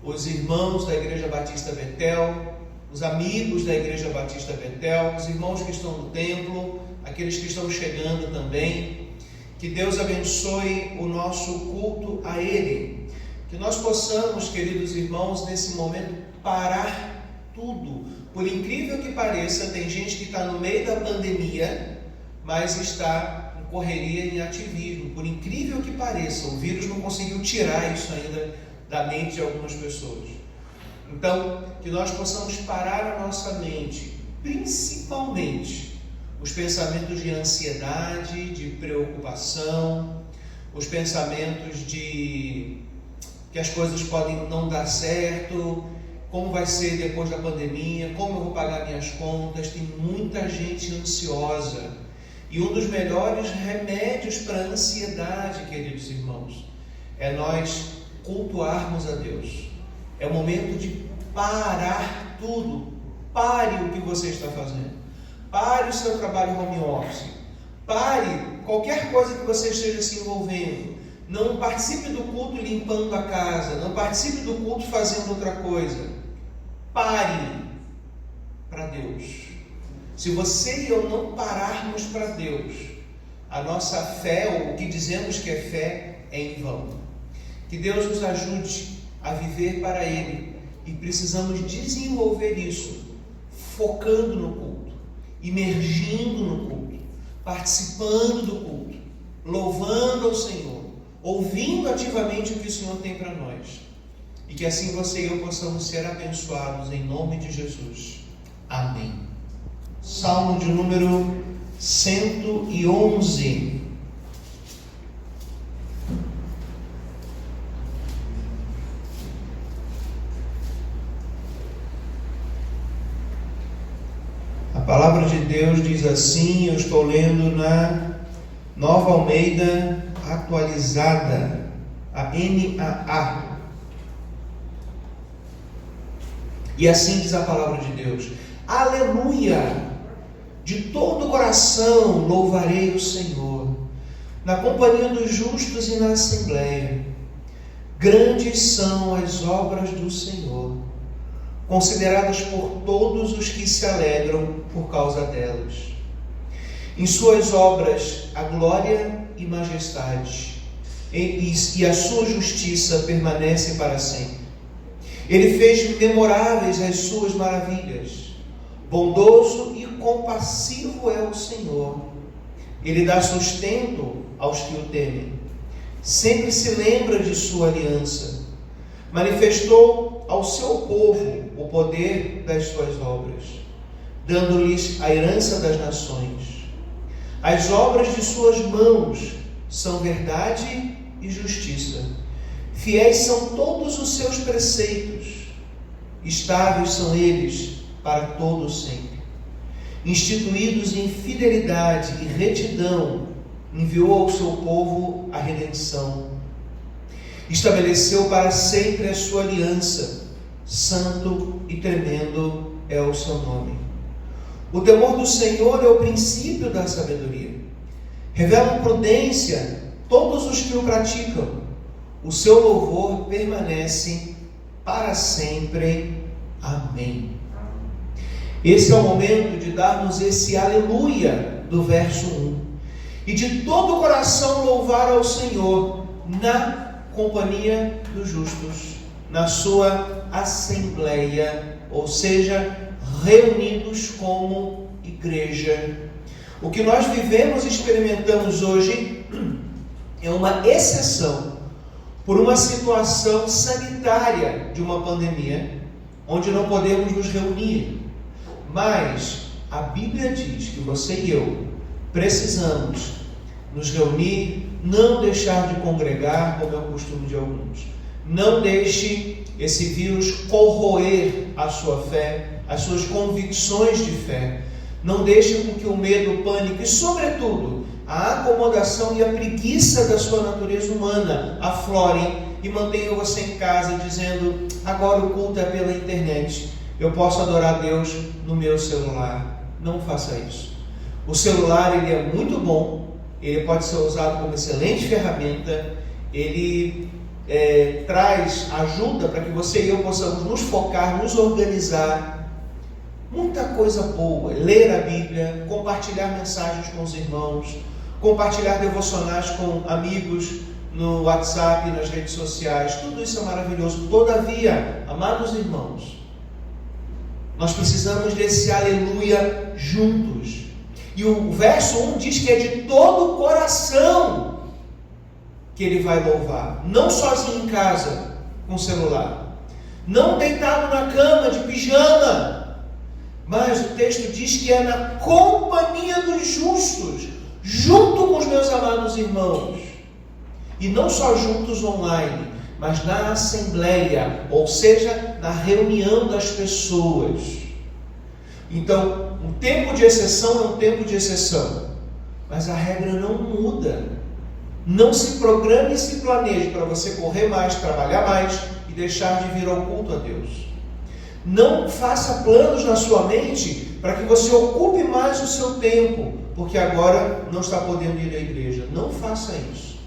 os irmãos da Igreja Batista Betel, os amigos da Igreja Batista Betel, os irmãos que estão no templo, aqueles que estão chegando também. Que Deus abençoe o nosso culto a Ele. Que nós possamos, queridos irmãos, nesse momento parar tudo. Por incrível que pareça, tem gente que está no meio da pandemia, mas está em correria e em ativismo. Por incrível que pareça, o vírus não conseguiu tirar isso ainda da mente de algumas pessoas. Então, que nós possamos parar a nossa mente, principalmente os pensamentos de ansiedade, de preocupação, os pensamentos de que as coisas podem não dar certo, como vai ser depois da pandemia, como eu vou pagar minhas contas. Tem muita gente ansiosa. E um dos melhores remédios para a ansiedade, queridos irmãos, é nós cultuarmos a Deus. É o momento de parar tudo. Pare o que você está fazendo. Pare o seu trabalho home office. Pare qualquer coisa que você esteja se envolvendo. Não participe do culto limpando a casa. Não participe do culto fazendo outra coisa. Pare para Deus. Se você e eu não pararmos para Deus, a nossa fé, ou o que dizemos que é fé, é em vão. Que Deus nos ajude a viver para Ele. E precisamos desenvolver isso, focando no culto, imergindo no culto, participando do culto, louvando ao Senhor, ouvindo ativamente o que o Senhor tem para nós. E que assim você e eu possamos ser abençoados em nome de Jesus. Amém. Salmo de número 111. A palavra de Deus diz assim, eu estou lendo na Nova Almeida Atualizada, a NAA. E assim diz a palavra de Deus: aleluia! De todo o coração louvarei o Senhor, na companhia dos justos e na assembleia. Grandes são as obras do Senhor, consideradas por todos os que se alegram por causa delas. Em suas obras a glória e majestade, e a sua justiça permanece para sempre. Ele fez memoráveis as suas maravilhas. Bondoso e compassivo é o Senhor. Ele dá sustento aos que o temem. Sempre se lembra de sua aliança. Manifestou ao seu povo o poder das suas obras, dando-lhes a herança das nações. As obras de suas mãos são verdade e justiça. Fiéis são todos os seus preceitos. Estáveis são eles para todo sempre. Instituídos em fidelidade e retidão, enviou ao seu povo a redenção. Estabeleceu para sempre a sua aliança. Santo e tremendo é o seu nome. O temor do Senhor é o princípio da sabedoria. Revelam prudência todos os que o praticam. O seu louvor permanece para sempre. Amém. Esse é o momento de darmos esse aleluia do verso 1. E de todo o coração louvar ao Senhor na companhia dos justos, na sua assembleia, ou seja, reunidos como igreja. O que nós vivemos e experimentamos hoje é uma exceção por uma situação sanitária de uma pandemia, onde não podemos nos reunir. Mas a Bíblia diz que você e eu precisamos nos reunir, não deixar de congregar, como é o costume de alguns. Não deixe esse vírus corroer a sua fé, as suas convicções de fé. Não deixe com que o medo, o pânico e, sobretudo, a acomodação e a preguiça da sua natureza humana aflorem e mantenham você em casa dizendo: agora o culto é pela internet, eu posso adorar a Deus no meu celular. Não faça isso. O celular, ele é muito bom, ele pode ser usado como excelente ferramenta, ele traz ajuda para que você e eu possamos nos focar, nos organizar. Muita coisa boa. Ler a Bíblia, compartilhar mensagens com os irmãos, compartilhar devocionais com amigos no WhatsApp, nas redes sociais. Tudo isso é maravilhoso. Todavia, amados irmãos, nós precisamos desse aleluia juntos. E o verso 1 diz que é de todo o coração que ele vai louvar. Não sozinho em casa, com o celular. Não deitado na cama, de pijama. Mas o texto diz que é na companhia dos justos, junto com os meus amados irmãos. E não só juntos online, mas na assembleia, ou seja, na reunião das pessoas. Então, um tempo de exceção é um tempo de exceção, mas a regra não muda. Não se programe e se planeje para você correr mais, trabalhar mais e deixar de vir ao culto a Deus. Não faça planos na sua mente para que você ocupe mais o seu tempo, porque agora não está podendo ir à igreja. Não faça isso.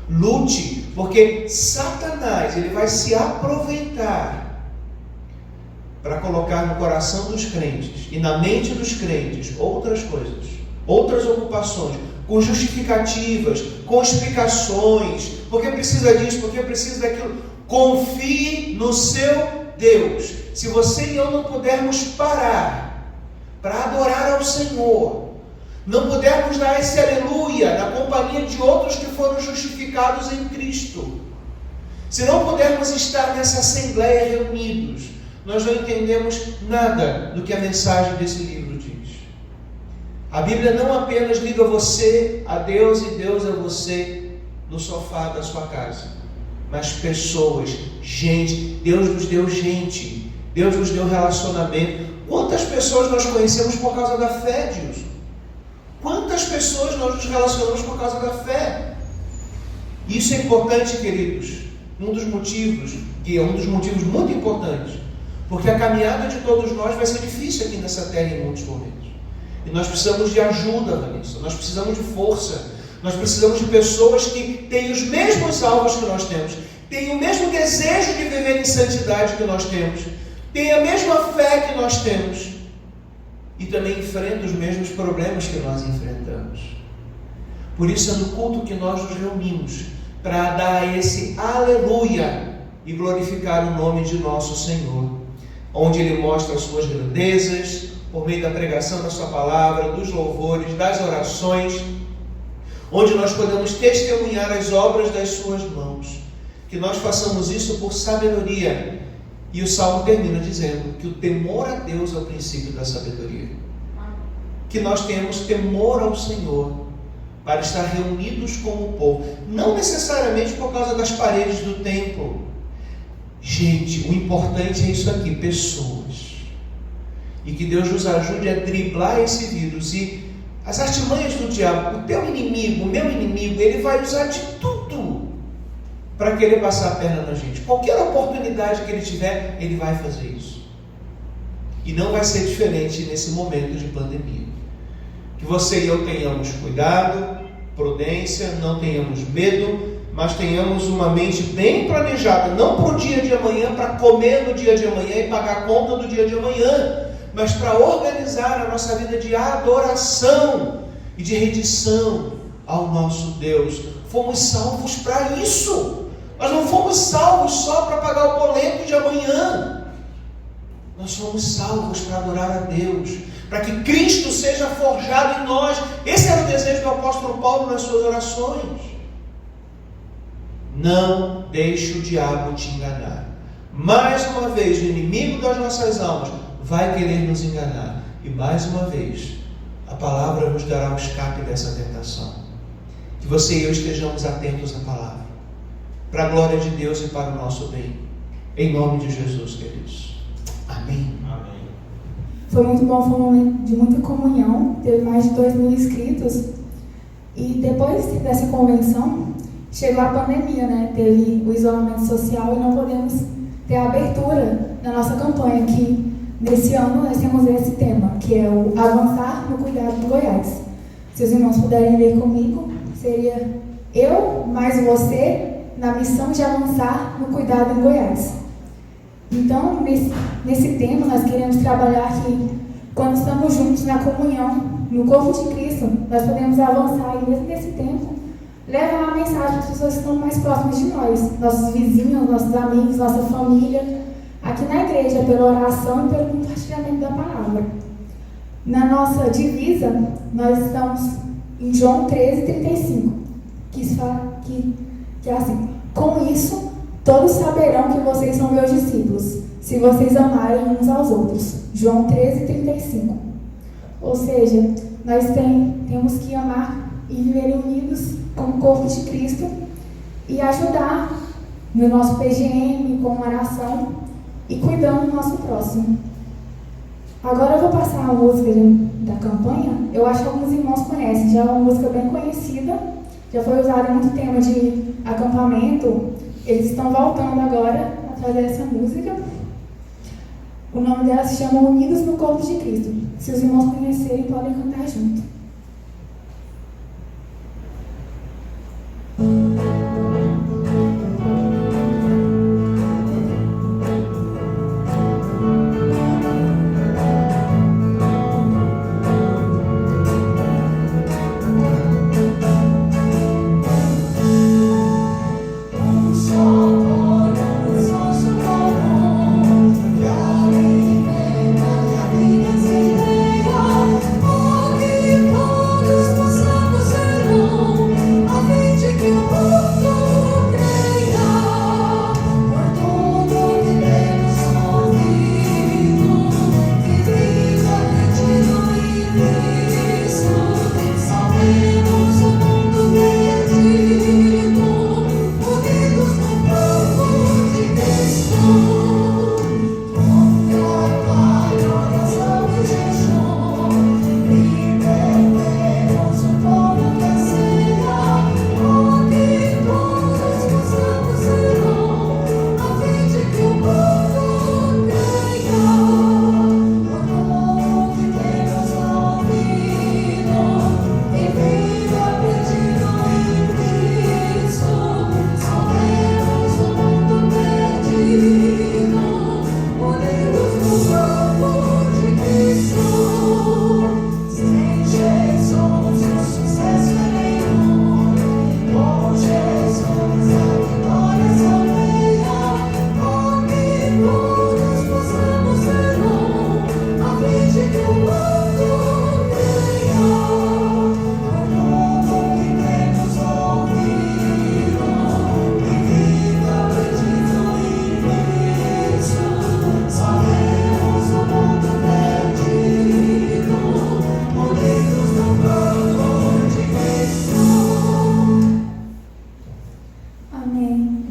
Lute, porque Satanás ele vai se aproveitar para colocar no coração dos crentes e na mente dos crentes outras coisas, outras ocupações, com justificativas, com explicações, porque precisa disso, porque precisa daquilo. Confie no seu Deus. Se você e eu não pudermos parar para adorar ao Senhor, não pudermos dar esse aleluia na companhia de outros que foram justificados em Cristo, se não pudermos estar nessa assembleia reunidos, nós não entendemos nada do que a mensagem desse livro diz. A Bíblia não apenas liga você a Deus e Deus a você no sofá da sua casa, mas pessoas, gente. Deus nos deu gente, Deus nos deu relacionamento. Quantas pessoas nós conhecemos por causa da fé, Deus? Quantas pessoas nós nos relacionamos por causa da fé? Isso é importante, queridos. Um dos motivos muito importantes, porque a caminhada de todos nós vai ser difícil aqui nessa terra em muitos momentos. E nós precisamos de ajuda, Vanessa. Nós precisamos de força. Nós precisamos de pessoas que têm os mesmos alvos que nós temos, têm o mesmo desejo de viver em santidade que nós temos, têm a mesma fé que nós temos e também enfrentam os mesmos problemas que nós enfrentamos. Por isso é no culto que nós nos reunimos para dar esse aleluia e glorificar o nome de nosso Senhor, onde Ele mostra as suas grandezas, por meio da pregação da sua palavra, dos louvores, das orações, onde nós podemos testemunhar as obras das suas mãos. Que nós façamos isso por sabedoria. E o Salmo termina dizendo que o temor a Deus é o princípio da sabedoria. Que nós tenhamos temor ao Senhor para estar reunidos como o povo. Não necessariamente por causa das paredes do templo. Gente, o importante é isso aqui, pessoas. E que Deus nos ajude a driblar esse vírus e as artimanhas do diabo. O teu inimigo, o meu inimigo, ele vai usar de tudo para querer passar a perna na gente. Qualquer oportunidade que ele tiver, ele vai fazer isso. E não vai ser diferente nesse momento de pandemia. Que você e eu tenhamos cuidado, prudência, não tenhamos medo, mas tenhamos uma mente bem planejada, não para o dia de amanhã, para comer no dia de amanhã e pagar a conta do dia de amanhã, mas para organizar a nossa vida de adoração e de rendição ao nosso Deus. Fomos salvos para isso. Nós não fomos salvos só para pagar o boleto de amanhã. Nós fomos salvos para adorar a Deus, para que Cristo seja forjado em nós. Esse era o desejo do apóstolo Paulo nas suas orações. Não deixe o diabo te enganar. Mais uma vez, o inimigo das nossas almas vai querer nos enganar. E mais uma vez, a palavra nos dará o escape dessa tentação. Que você e eu estejamos atentos à palavra, para a glória de Deus e para o nosso bem. Em nome de Jesus, queridos. Amém. Amém. Foi muito bom, foi um momento de muita comunhão. Teve mais de 2.000 inscritos. E depois dessa convenção, chegou a pandemia, né? Teve o isolamento social e não podemos ter a abertura da nossa campanha, que nesse ano nós temos esse tema, que é o avançar no cuidado do Goiás. Se os irmãos puderem ler comigo, seria eu mais você na missão de avançar no cuidado em Goiás. Então, nesse tema, nós queremos trabalhar que quando estamos juntos na comunhão, no corpo de Cristo, nós podemos avançar e mesmo nesse tempo, levar a mensagem para as pessoas que estão mais próximas de nós, nossos vizinhos, nossos amigos, nossa família, aqui na igreja, pela oração e pelo compartilhamento da palavra. Na nossa divisa, nós estamos em João 13:35, que é assim: com isso, todos saberão que vocês são meus discípulos, se vocês amarem uns aos outros. João 13:35. Ou seja, nós temos que amar e viver unidos como corpo de Cristo e ajudar no nosso PGM, com oração e cuidando do nosso próximo. Agora eu vou passar a música da campanha. Eu acho que alguns irmãos conhecem, já é uma música bem conhecida, já foi usada em muito tema de acampamento. Eles estão voltando agora a trazer essa música. O nome dela se chama Unidos no Corpo de Cristo. Se os irmãos conhecerem, podem cantar junto.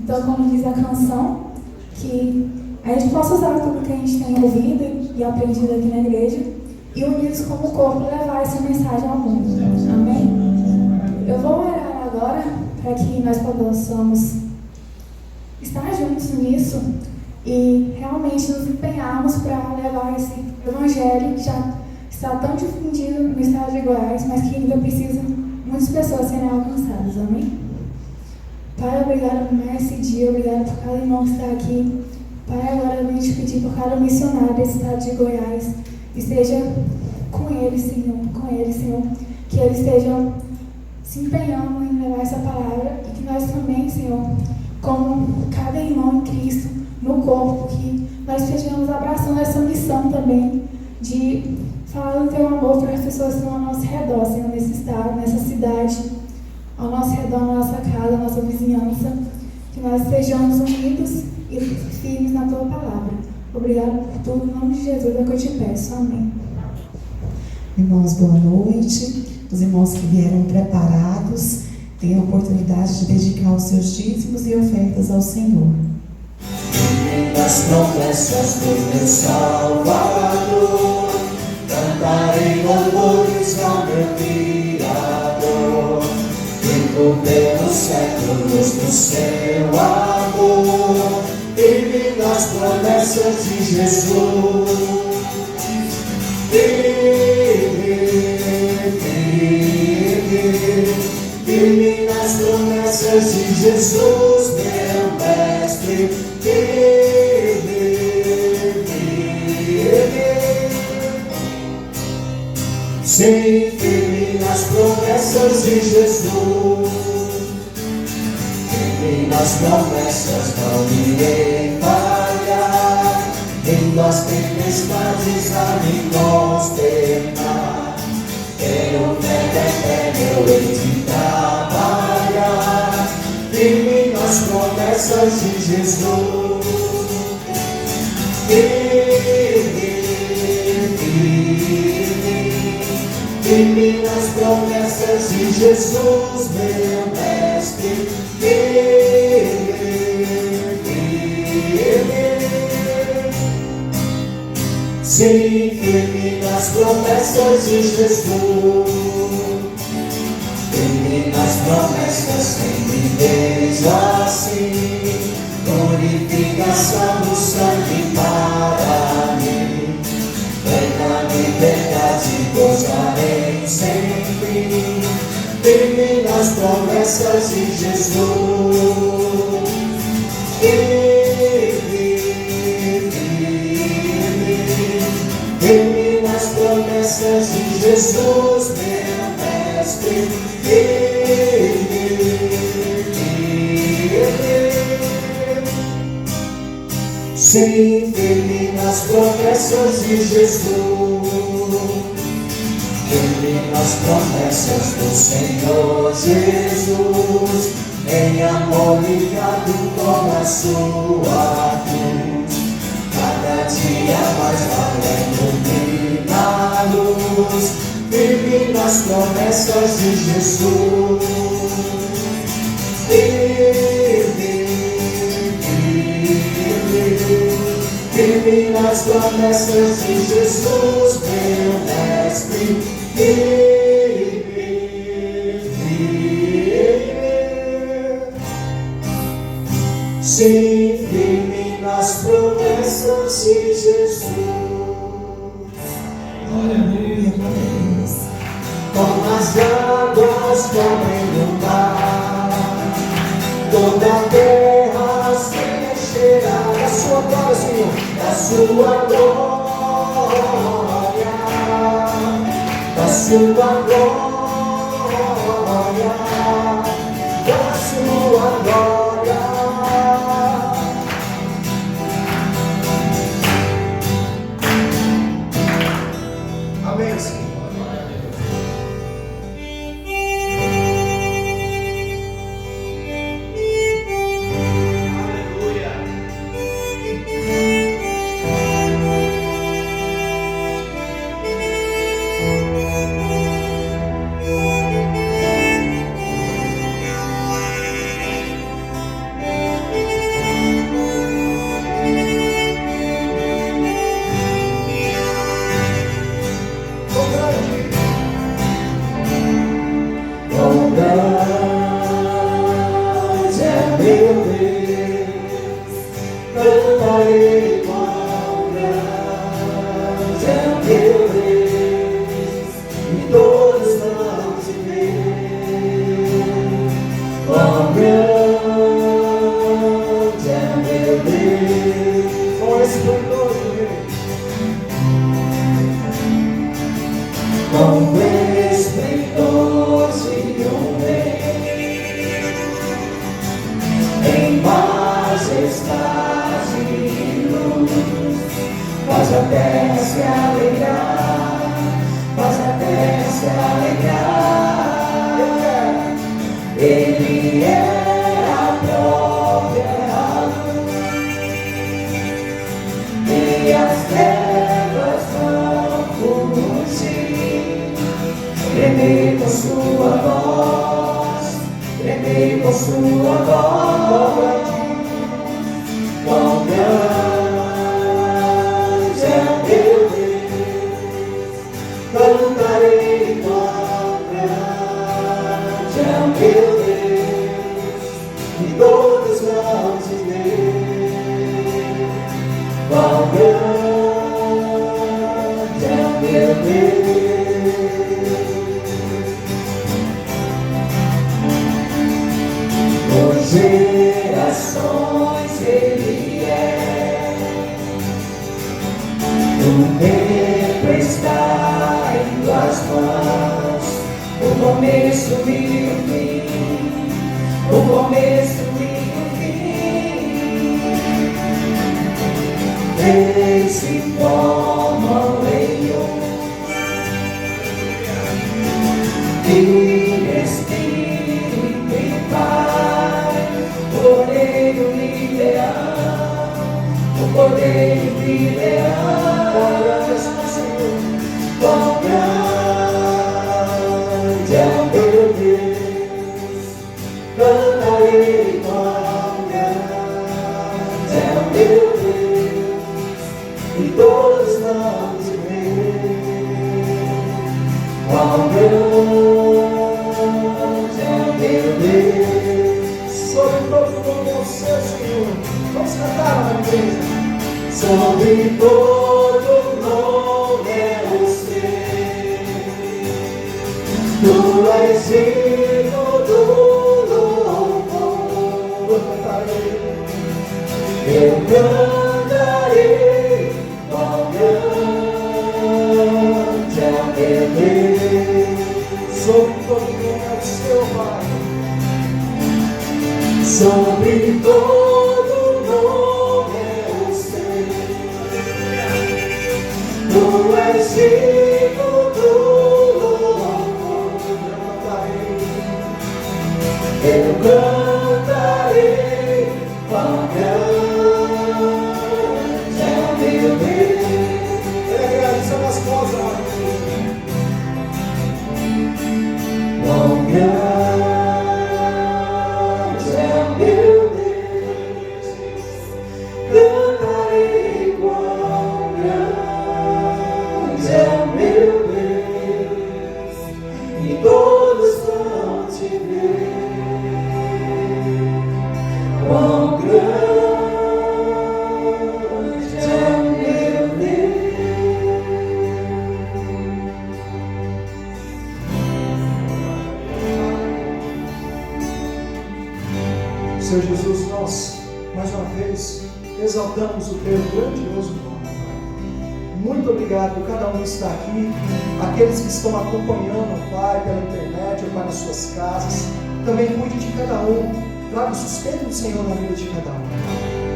Então, como diz a canção, que a gente possa usar tudo que a gente tem ouvido e aprendido aqui na igreja e unidos como corpo levar essa mensagem ao mundo. Amém? Eu vou orar agora para que nós possamos estar juntos nisso e realmente nos empenharmos para levar esse evangelho que já está tão difundido no estado de Goiás, mas que ainda precisa muitas pessoas serem alcançadas. Amém? Pai, obrigado por mais esse dia, obrigado por cada irmão que está aqui. Pai, agora eu venho te pedir por cada missionário desse estado de Goiás, esteja com eles, Senhor, que eles estejam se empenhando em levar essa palavra e que nós também, Senhor, como cada irmão em Cristo, no corpo, que nós estejamos abraçando essa missão também de falar do teu amor para as pessoas que estão ao nosso redor, Senhor, nesse estado, nessa cidade, ao nosso redor, na nossa casa, na nossa vizinhança, que nós estejamos unidos e firmes na tua palavra. Obrigado por tudo, em nome de Jesus é que eu te peço. Amém. Irmãos, boa noite. Os irmãos que vieram preparados têm a oportunidade de dedicar os seus dízimos e ofertas ao Senhor. Das promessas do meu Salvador, cantarei louvores ao meu Criador. Fico pelos séculos do seu amor, firme nas promessas de Jesus. Firme nas promessas promessas de Jesus, meu mestre, sim, firme nas promessas de Jesus, firme nas promessas, não irei falhar, em as tempestades a me consternar. Tenho fé, eu hei de trabalhar, firme nas promessas de Jesus. Firme nas promessas de Jesus, meu mestre. Sim, firme nas promessas de Jesus, firme nas promessas, sempre vejo assim, glorificação do sangue para mim, plena liberdade gozarei sempre, firme nas promessas de Jesus. Firme nas promessas de Jesus, meu mestre. Sim, firme nas promessas de Jesus, firme nas promessas do Senhor Jesus, em amor ligado com a sua cruz. Cada dia mais valendo na luz, firme nas promessas de Jesus. Firme nas promessas de Jesus, meu mestre. Sim, firme nas promessas de Jesus. Aleluia, Deus. Como as águas correm no mar, toda a terra se encherá da sua glória, Senhor, da sua glória, da sua glória, da sua glória. Amém, Senhor. Quão grande é meu Deus, cantarei quão grande é meu Deus, e todos vão te ver. Quão grande é meu Deus, com esplendor do Rei, com esplendor de um Rei, em majestade e luz, faz a terra se alegrar, faz a terra se alegrar. Ele é a própria luz, e as trevas vão fugir. Tremei com sua voz, tremei com sua voz. Quão grande é meu Deus, cantarei quão grande é meu Deus, e todos vão te ver. Quão grande é meu Deus. tempo está em tuas mãos, o começo e o fim, o começo e o fim. Eles se formam em um e Espírito e Pai, Cordeiro e Leão, o Cordeiro e Leão. Quão grande é o meu Deus, cantarei. Quão grande é o meu Deus, e todos vão te ver. Quão grande é o meu Deus, sobre todo mundo é o seu Senhor. Vamos cantar, na igreja. Sobre todo nome é o seu, tu és digno do louvor. Eu cantarei, quão grande é o meu Deus. Sobre todo nome é o seu, Pai. Sobre todo nome é o seu, tu és digno do louvor. Eu cantarei, quão grande é o meu Deus. Ele realiza nas vozes. Quão grande é o meu Deus. Cantarei, quão grande é o meu Deus, e todos vão te ver. Quão grande é o meu Deus. Senhor Jesus, nós mais uma vez exaltamos o teu grandioso nome. Muito obrigado, cada um que está aqui, aqueles que estão acompanhando, Pai, pela internet ou Pai nas suas casas. Também cuide de cada um, traga o sustento do Senhor na vida de cada um.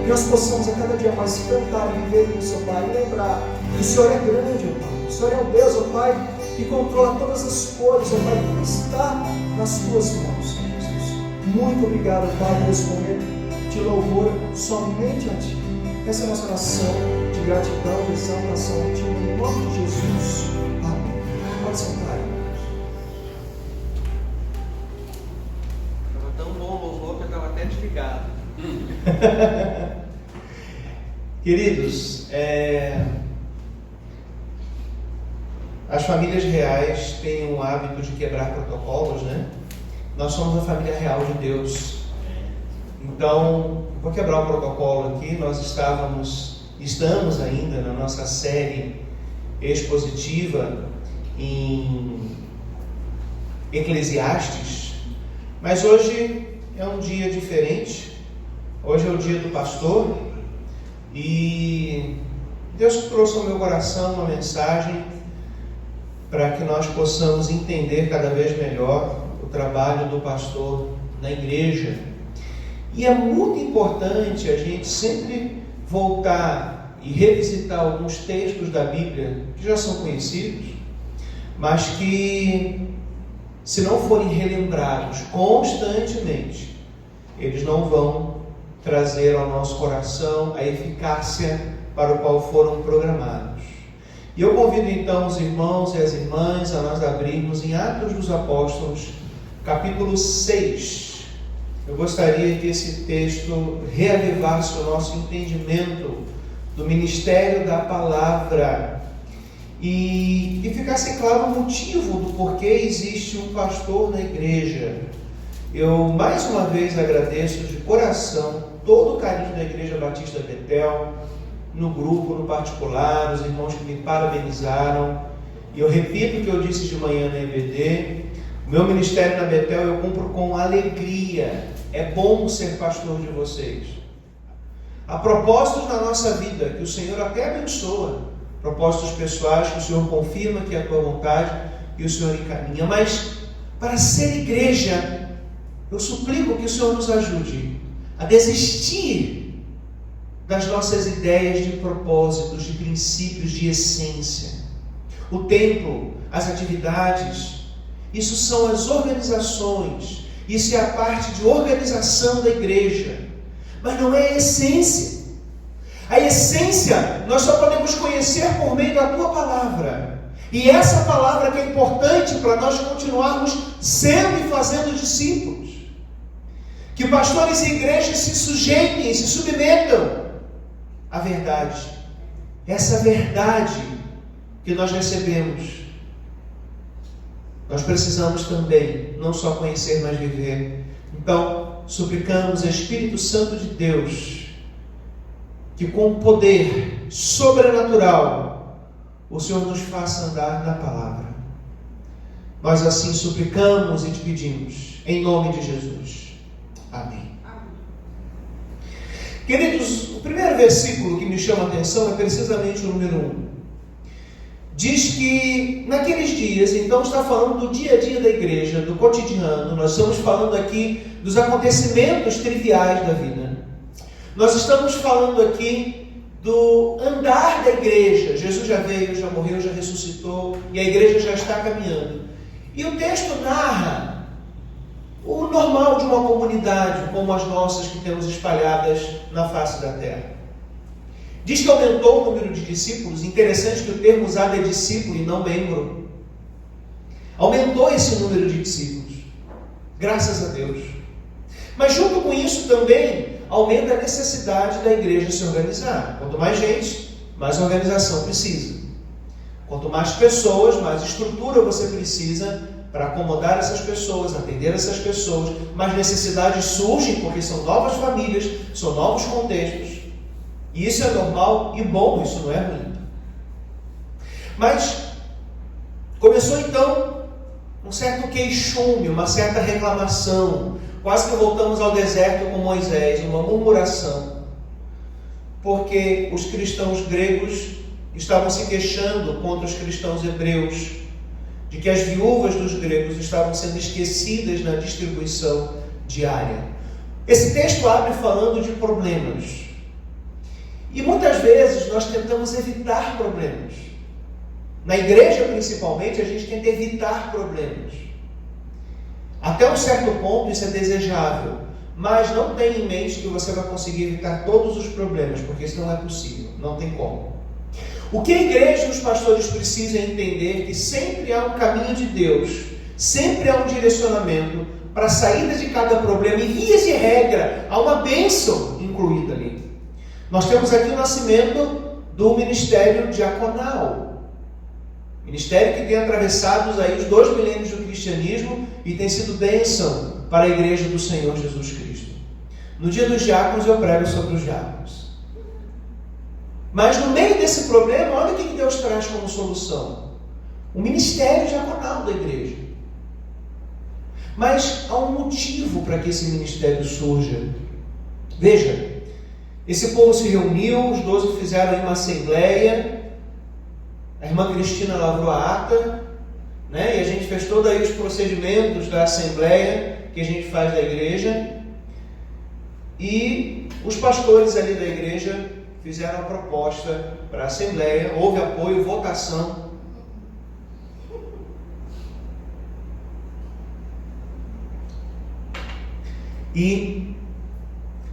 Que nós possamos a cada dia mais cantar e viver isso, Pai, e lembrar que o Senhor é grande, ó Pai. O Senhor é um Deus, ó Pai, que controla todas as coisas, ó Pai, tudo está nas tuas mãos, Senhor Jesus. Muito obrigado, Pai, por esse momento de louvor somente a Ti. Essa é a nossa oração de gratidão, de exaltação a Ti, em nome de Jesus. Amém. Pode sentar, irmãos. Estava tão bom o louvor que eu estava até desligado. Queridos, as famílias reais têm o hábito de quebrar protocolos, né? Nós somos a família real de Deus. Então, vou quebrar o protocolo aqui. Nós estamos ainda na nossa série expositiva em Eclesiastes, mas hoje é um dia diferente. Hoje é o dia do pastor e Deus trouxe ao meu coração uma mensagem para que nós possamos entender cada vez melhor o trabalho do pastor na igreja. E é muito importante a gente sempre voltar e revisitar alguns textos da Bíblia que já são conhecidos, mas que, se não forem relembrados constantemente, eles não vão trazer ao nosso coração a eficácia para o qual foram programados. E eu convido então os irmãos e as irmãs a nós abrirmos em Atos dos Apóstolos, capítulo 6. Eu gostaria que esse texto reavivasse o nosso entendimento do ministério da palavra e ficasse claro o motivo do porquê existe um pastor na igreja. Eu mais uma vez agradeço de coração todo o carinho da Igreja Batista Betel, no grupo, no particular, os irmãos que me parabenizaram. E eu repito o que eu disse de manhã na EBD: o meu ministério na Betel eu cumpro com alegria. É bom ser pastor de vocês. Há propósitos na nossa vida que o Senhor até abençoa, propósitos pessoais que o Senhor confirma que é a tua vontade e o Senhor encaminha. Mas para ser igreja, eu suplico que o Senhor nos ajude a desistir das nossas ideias de propósitos, de princípios, de essência. O templo, as atividades, isso são as organizações, isso é a parte de organização da igreja, mas não é a essência. A essência nós só podemos conhecer por meio da tua palavra. E essa palavra que é importante para nós continuarmos sendo e fazendo discípulos. Que pastores e igrejas se sujeitem, se submetam à verdade. Essa verdade que nós recebemos, nós precisamos também não só conhecer, mas viver. Então, suplicamos, Espírito Santo de Deus, que com poder sobrenatural o Senhor nos faça andar na palavra. Nós assim suplicamos e te pedimos, em nome de Jesus. Amém. Queridos, o primeiro versículo que me chama a atenção é precisamente o número 1. Diz que naqueles dias, então está falando do dia a dia da igreja, do cotidiano. Nós estamos falando aqui dos acontecimentos triviais da vida. Nós estamos falando aqui do andar da igreja. Jesus já veio, já morreu, já ressuscitou e a igreja já está caminhando. E o texto narra o normal de uma comunidade como as nossas que temos espalhadas na face da terra. Diz que aumentou o número de discípulos. Interessante que o termo usado é discípulo e não membro. Aumentou esse número de discípulos, graças a Deus. Mas junto com isso também aumenta a necessidade da igreja se organizar. Quanto mais gente, mais organização precisa. Quanto mais pessoas, mais estrutura você precisa para acomodar essas pessoas, atender essas pessoas. Mais necessidades surgem porque são novas famílias, são novos contextos. E isso é normal e bom, isso não é ruim. Mas começou então um certo queixume, uma certa reclamação. Quase que voltamos ao deserto com Moisés, uma murmuração. Porque os cristãos gregos estavam se queixando contra os cristãos hebreus, de que as viúvas dos gregos estavam sendo esquecidas na distribuição diária. Esse texto abre falando de problemas. E muitas vezes nós tentamos evitar problemas. Na igreja, principalmente, a gente tenta evitar problemas. Até um certo ponto isso é desejável, mas não tenha em mente que você vai conseguir evitar todos os problemas, porque isso não é possível, não tem como. O que a igreja e os pastores precisam entender é que sempre há um caminho de Deus, sempre há um direcionamento para a saída de cada problema, e vias de regra, há uma bênção incluída ali. Nós temos aqui o nascimento do ministério diaconal. Ministério que tem atravessado aí os 2 milênios do cristianismo e tem sido bênção para a igreja do Senhor Jesus Cristo. No dia dos diáconos eu prego sobre os diáconos. Mas no meio desse problema, olha o que Deus traz como solução. O ministério diaconal da igreja. Mas há um motivo para que esse ministério surja. Veja, esse povo se reuniu, os 12 fizeram uma assembleia, a irmã Cristina lavrou a ata, né? E a gente fez todos aí os procedimentos da assembleia que a gente faz da igreja, e os pastores ali da igreja fizeram a proposta para a assembleia, houve apoio, votação. E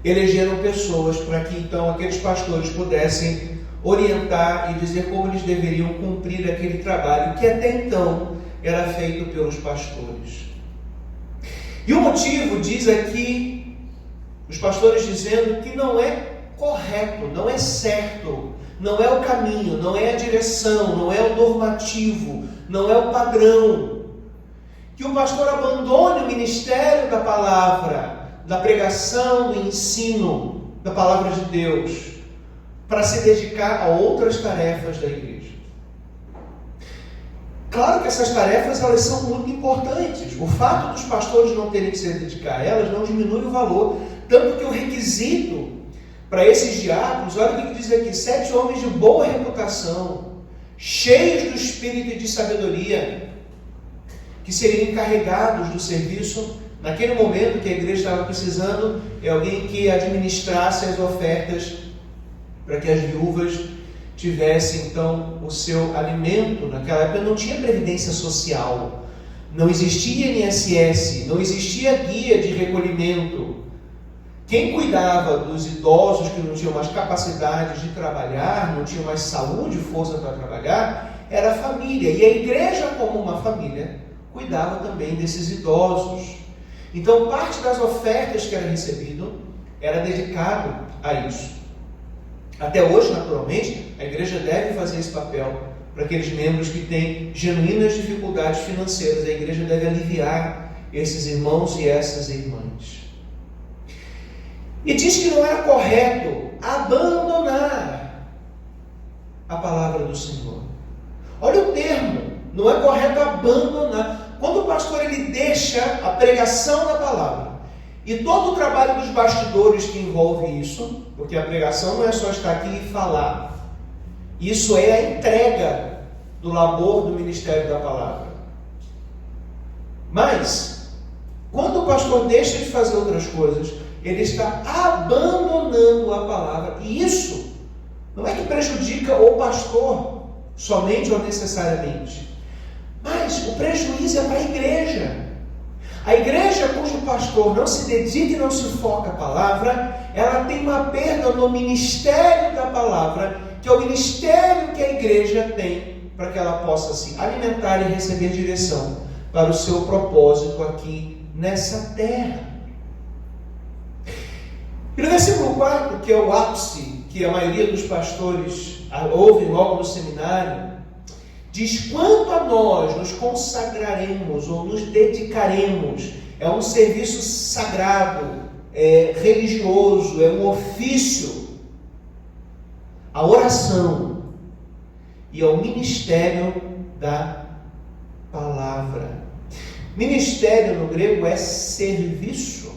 elegeram pessoas para que então aqueles pastores pudessem orientar e dizer como eles deveriam cumprir aquele trabalho que até então era feito pelos pastores. E o motivo diz aqui, os pastores dizendo que não é correto, não é certo, não é o caminho, não é a direção, não é o normativo, não é o padrão, que o pastor abandone o ministério da palavra, da pregação, do ensino da palavra de Deus, para se dedicar a outras tarefas da igreja. Claro que essas tarefas elas são muito importantes. O fato dos pastores não terem que se dedicar a elas não diminui o valor, tanto que o requisito para esses diáconos, olha o que diz aqui: 7 homens de boa reputação, cheios do espírito e de sabedoria, que seriam encarregados do serviço. Naquele momento que a igreja estava precisando, é alguém que administrasse as ofertas para que as viúvas tivessem então o seu alimento. Naquela época não tinha previdência social, não existia INSS, não existia guia de recolhimento. Quem cuidava dos idosos que não tinham mais capacidade de trabalhar, não tinham mais saúde e força para trabalhar, era a família. E a igreja, como uma família, cuidava também desses idosos. Então, parte das ofertas que era recebido era dedicado a isso. Até hoje, naturalmente, a igreja deve fazer esse papel para aqueles membros que têm genuínas dificuldades financeiras. A igreja deve aliviar esses irmãos e essas irmãs. E diz que não era correto abandonar a palavra do Senhor. Olha o termo, não é correto abandonar. Quando o pastor ele deixa a pregação da palavra e todo o trabalho dos bastidores que envolve isso, porque a pregação não é só estar aqui e falar, isso é a entrega do labor do ministério da palavra. Mas, quando o pastor deixa de fazer outras coisas, ele está abandonando a palavra, e isso não é que prejudica o pastor somente ou necessariamente, mas o prejuízo é para a igreja. A igreja cujo pastor não se dedica e não se foca a palavra, ela tem uma perda no ministério da palavra, que é o ministério que a igreja tem para que ela possa se alimentar e receber direção para o seu propósito aqui nessa terra. E no versículo 4, que é o ápice que a maioria dos pastores ouvem logo no seminário, diz: quanto a nós nos consagraremos ou nos dedicaremos, é um serviço sagrado, é religioso, é um ofício, a oração e ao ministério da palavra. Ministério no grego é serviço,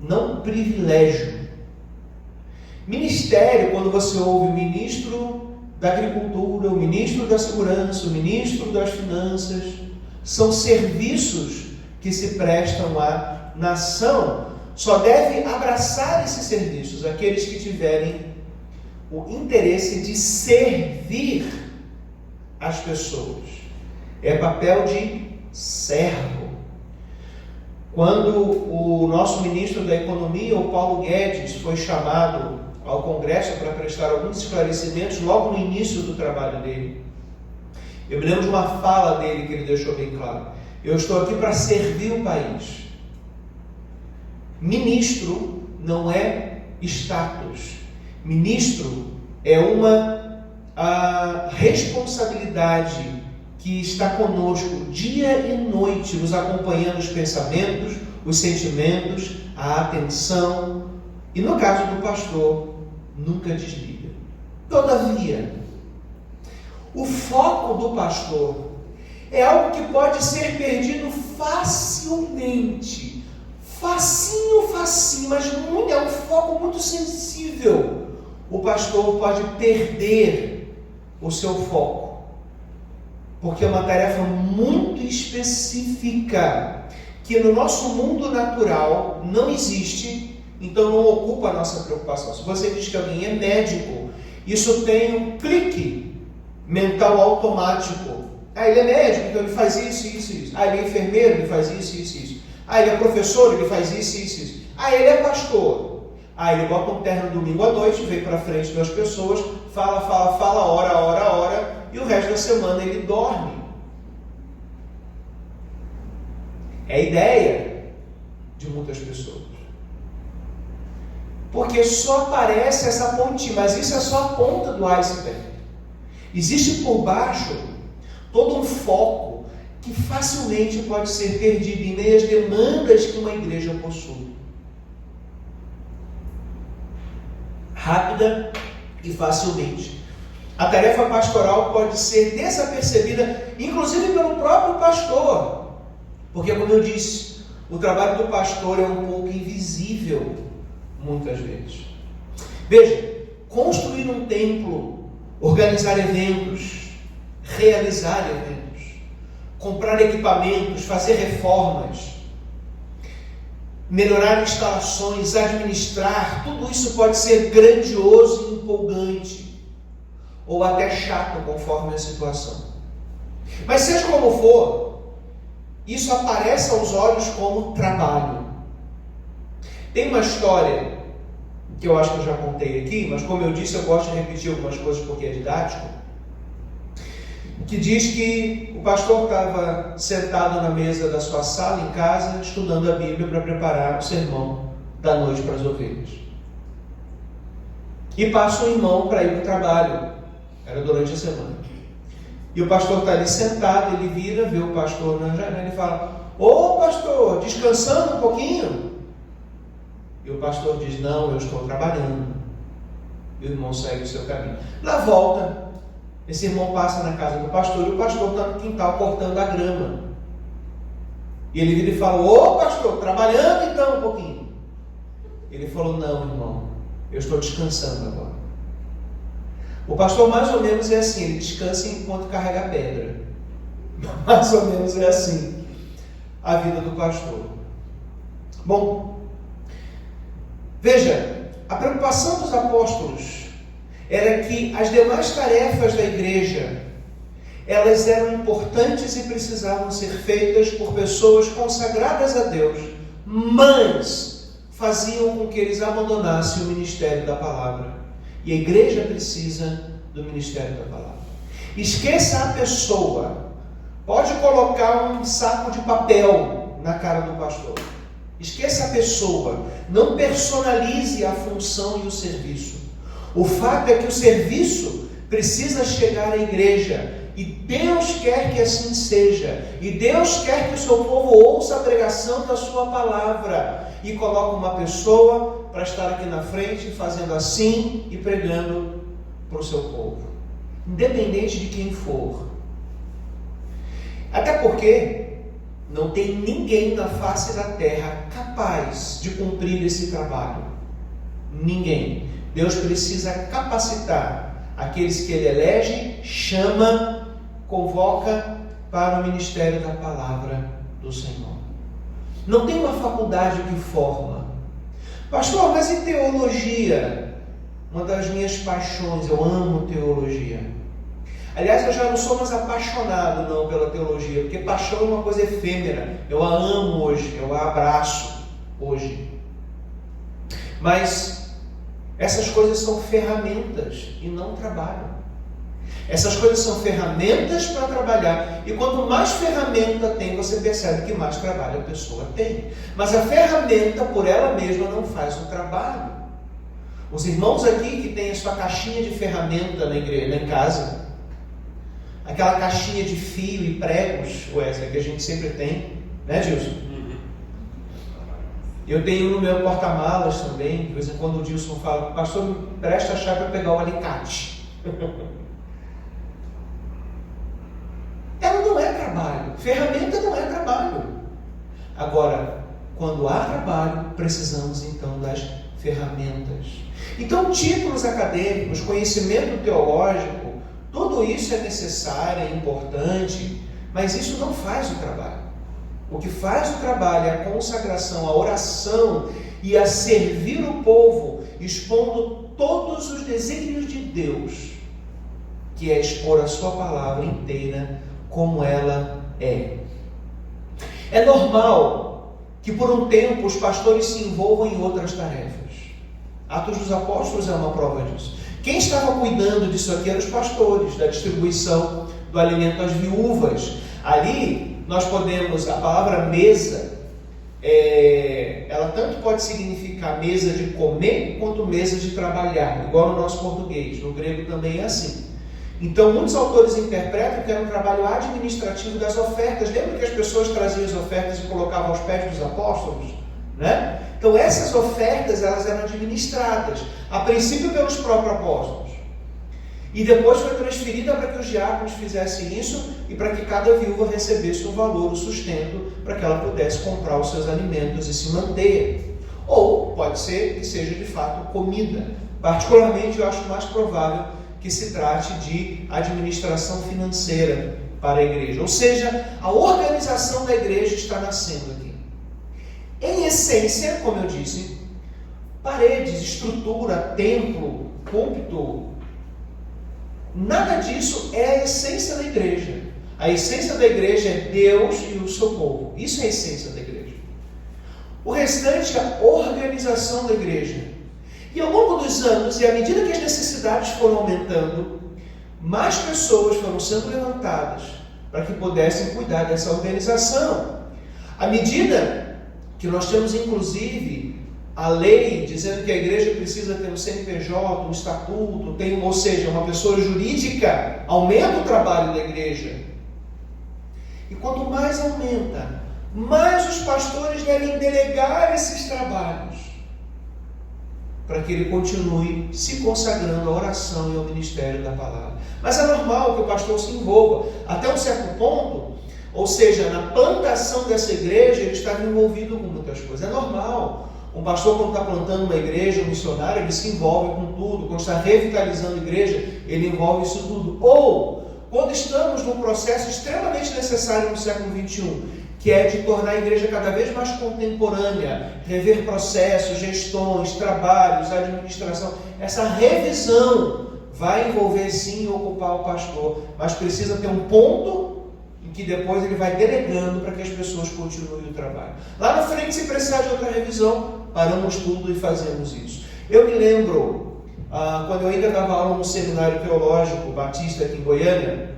não privilégio. Ministério, quando você ouve o ministro da agricultura, o ministro da segurança, o ministro das finanças, são serviços que se prestam à nação. Só deve abraçar esses serviços aqueles que tiverem o interesse de servir as pessoas. É papel de servo. Quando o nosso ministro da Economia, o Paulo Guedes, foi chamado ao Congresso para prestar alguns esclarecimentos logo no início do trabalho dele, eu me lembro de uma fala dele que ele deixou bem claro: eu estou aqui para servir o país. Ministro não é status. Ministro é uma responsabilidade que está conosco dia e noite, nos acompanhando os pensamentos, os sentimentos, a atenção, e no caso do pastor, nunca desliga. Todavia, o foco do pastor é algo que pode ser perdido facilmente, facinho, mas é um foco muito sensível. O pastor pode perder o seu foco, porque é uma tarefa muito específica, que no nosso mundo natural não existe, então não ocupa a nossa preocupação. Se você diz que alguém é médico, isso tem um clique mental automático. Ele é médico, então ele faz isso. Ele é enfermeiro, ele faz isso. Ele é professor, ele faz isso. Ele é pastor. Ele bota um terno domingo à noite, vem para frente das pessoas, fala, ora, e o resto da semana ele dorme. É a ideia de muitas pessoas. Porque só aparece essa pontinha, mas isso é só a ponta do iceberg. Existe por baixo todo um foco que facilmente pode ser perdido em meio às demandas que uma igreja possui. Rápida e facilmente. A tarefa pastoral pode ser desapercebida, inclusive pelo próprio pastor, porque, como eu disse, o trabalho do pastor é um pouco invisível, muitas vezes. Veja, construir um templo, organizar eventos, realizar eventos, comprar equipamentos, fazer reformas, melhorar instalações, administrar. Tudo isso pode ser grandioso e empolgante, ou até chato, conforme a situação. Mas seja como for, isso aparece aos olhos como trabalho. Tem uma história que eu acho que eu já contei aqui, mas como eu disse, eu gosto de repetir algumas coisas porque é didático, que diz que o pastor estava sentado na mesa da sua sala em casa, estudando a Bíblia para preparar o sermão da noite para as ovelhas. E passa um irmão para ir para o trabalho, era durante a semana. E o pastor está ali sentado, ele vira, vê o pastor na janela e fala: ô pastor, descansando um pouquinho? E o pastor diz: não, eu estou trabalhando. E o irmão segue o seu caminho. Na volta, esse irmão passa na casa do pastor e o pastor está no quintal cortando a grama. E ele vira e fala: ô pastor, trabalhando então um pouquinho? Ele falou: não, irmão, eu estou descansando agora. O pastor mais ou menos é assim, ele descansa enquanto carrega a pedra. Mais ou menos é assim a vida do pastor. Bom, veja, a preocupação dos apóstolos era que as demais tarefas da igreja, elas eram importantes e precisavam ser feitas por pessoas consagradas a Deus, mas faziam com que eles abandonassem o ministério da palavra. E a igreja precisa do ministério da palavra. Esqueça a pessoa. Pode colocar um saco de papel na cara do pastor. Esqueça a pessoa. Não personalize a função e o serviço. O fato é que o serviço precisa chegar à igreja. E Deus quer que assim seja. E Deus quer que o seu povo ouça a pregação da sua palavra. E coloca uma pessoa para estar aqui na frente, fazendo assim e pregando para o seu povo. Independente de quem for. Até porque não tem ninguém na face da terra capaz de cumprir esse trabalho. Ninguém. Deus precisa capacitar aqueles que Ele elege, chama, convoca para o ministério da palavra do Senhor. Não tem uma faculdade que forma. Pastor, mas e teologia? Uma das minhas paixões, eu amo teologia. Aliás, eu já não sou mais apaixonado não pela teologia, porque paixão é uma coisa efêmera. Eu a amo hoje, eu a abraço hoje. Mas essas coisas são ferramentas e não trabalho. Essas coisas são ferramentas para trabalhar. E quanto mais ferramenta tem, você percebe que mais trabalho a pessoa tem. Mas a ferramenta por ela mesma não faz o trabalho. Os irmãos aqui que têm a sua caixinha de ferramenta na igreja, em casa, aquela caixinha de fio e pregos, Wesley, que a gente sempre tem, né, Gilson? Eu tenho no meu porta-malas também. De vez em quando o Gilson fala: pastor, me presta a chave para pegar o alicate. Ela não é trabalho. Ferramenta não é trabalho. Agora, quando há trabalho, precisamos então das ferramentas. Então, títulos acadêmicos, conhecimento teológico, tudo isso é necessário, é importante, mas isso não faz o trabalho. O que faz o trabalho é a consagração, a oração e a servir o povo, expondo todos os desígnios de Deus, que é expor a sua palavra inteira como ela é. É normal que por um tempo os pastores se envolvam em outras tarefas. Atos dos Apóstolos é uma prova disso. Quem estava cuidando disso aqui eram os pastores, da distribuição do alimento às viúvas. Ali nós podemos, a palavra mesa, ela tanto pode significar mesa de comer quanto mesa de trabalhar, igual no nosso português. No grego também é assim. Então, muitos autores interpretam que era um trabalho administrativo das ofertas. Lembra que as pessoas traziam as ofertas e colocavam aos pés dos apóstolos? Né? Então, essas ofertas elas eram administradas, a princípio pelos próprios apóstolos. E depois foi transferida para que os diáconos fizessem isso e para que cada viúva recebesse um valor, um sustento, para que ela pudesse comprar os seus alimentos e se manter. Ou pode ser que seja de fato comida. Particularmente, eu acho mais provável que se trate de administração financeira para a igreja. Ou seja, a organização da igreja está nascendo aqui. Em essência, como eu disse, paredes, estrutura, templo, púlpito, nada disso é a essência da igreja. A essência da igreja é Deus e o seu povo. Isso é a essência da igreja. O restante é a organização da igreja. E ao longo dos anos, e à medida que as necessidades foram aumentando, mais pessoas foram sendo levantadas para que pudessem cuidar dessa organização. À medida que nós temos, inclusive, a lei dizendo que a igreja precisa ter um CNPJ, um estatuto, ou seja, uma pessoa jurídica, aumenta o trabalho da igreja. E quanto mais aumenta, mais os pastores devem delegar esses trabalhos para que ele continue se consagrando à oração e ao ministério da palavra. Mas é normal que o pastor se envolva até um certo ponto, ou seja, na plantação dessa igreja ele está envolvido com muitas coisas. É normal. Um pastor, quando está plantando uma igreja, um missionário, ele se envolve com tudo. Quando está revitalizando a igreja, ele envolve isso tudo. Ou, quando estamos num processo extremamente necessário no século XXI, que é de tornar a igreja cada vez mais contemporânea, rever processos, gestões, trabalhos, administração. Essa revisão vai envolver sim ocupar o pastor, mas precisa ter um ponto em que depois ele vai delegando para que as pessoas continuem o trabalho. Lá na frente, se precisar de outra revisão, paramos tudo e fazemos isso. Eu me lembro, quando eu ainda dava aula no seminário teológico batista aqui em Goiânia,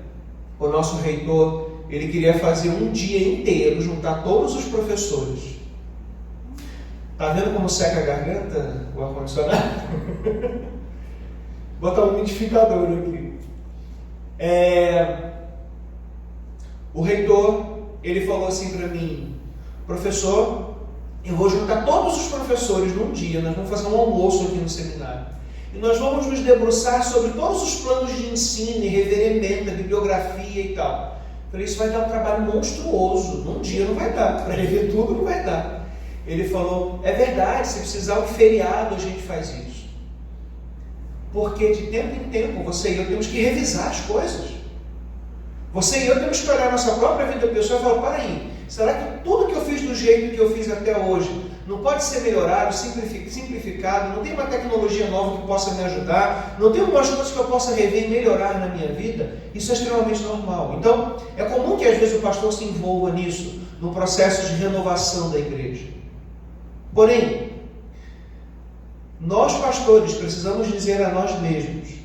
o nosso reitor, ele queria fazer um dia inteiro, juntar todos os professores. Tá vendo como seca a garganta o ar-condicionado? Botar um umidificador aqui. O reitor, ele falou assim para mim: professor, eu vou juntar todos os professores num dia, nós vamos fazer um almoço aqui no seminário. E nós vamos nos debruçar sobre todos os planos de ensino, e rever ementa, bibliografia e tal. Eu falei, isso vai dar um trabalho monstruoso, num dia não vai dar, para rever tudo não vai dar. Ele falou, é verdade, se precisar um feriado a gente faz isso. Porque de tempo em tempo, você e eu temos que revisar as coisas. Você e eu temos que olhar a nossa própria vida pessoal e falar, para aí, será que tudo que eu fiz do jeito que eu fiz até hoje não pode ser melhorado, simplificado, não tem uma tecnologia nova que possa me ajudar, não tem algumas coisas que eu possa rever e melhorar na minha vida? Isso é extremamente normal. Então, é comum que às vezes o pastor se envolva nisso, no processo de renovação da igreja. Porém, nós pastores precisamos dizer a nós mesmos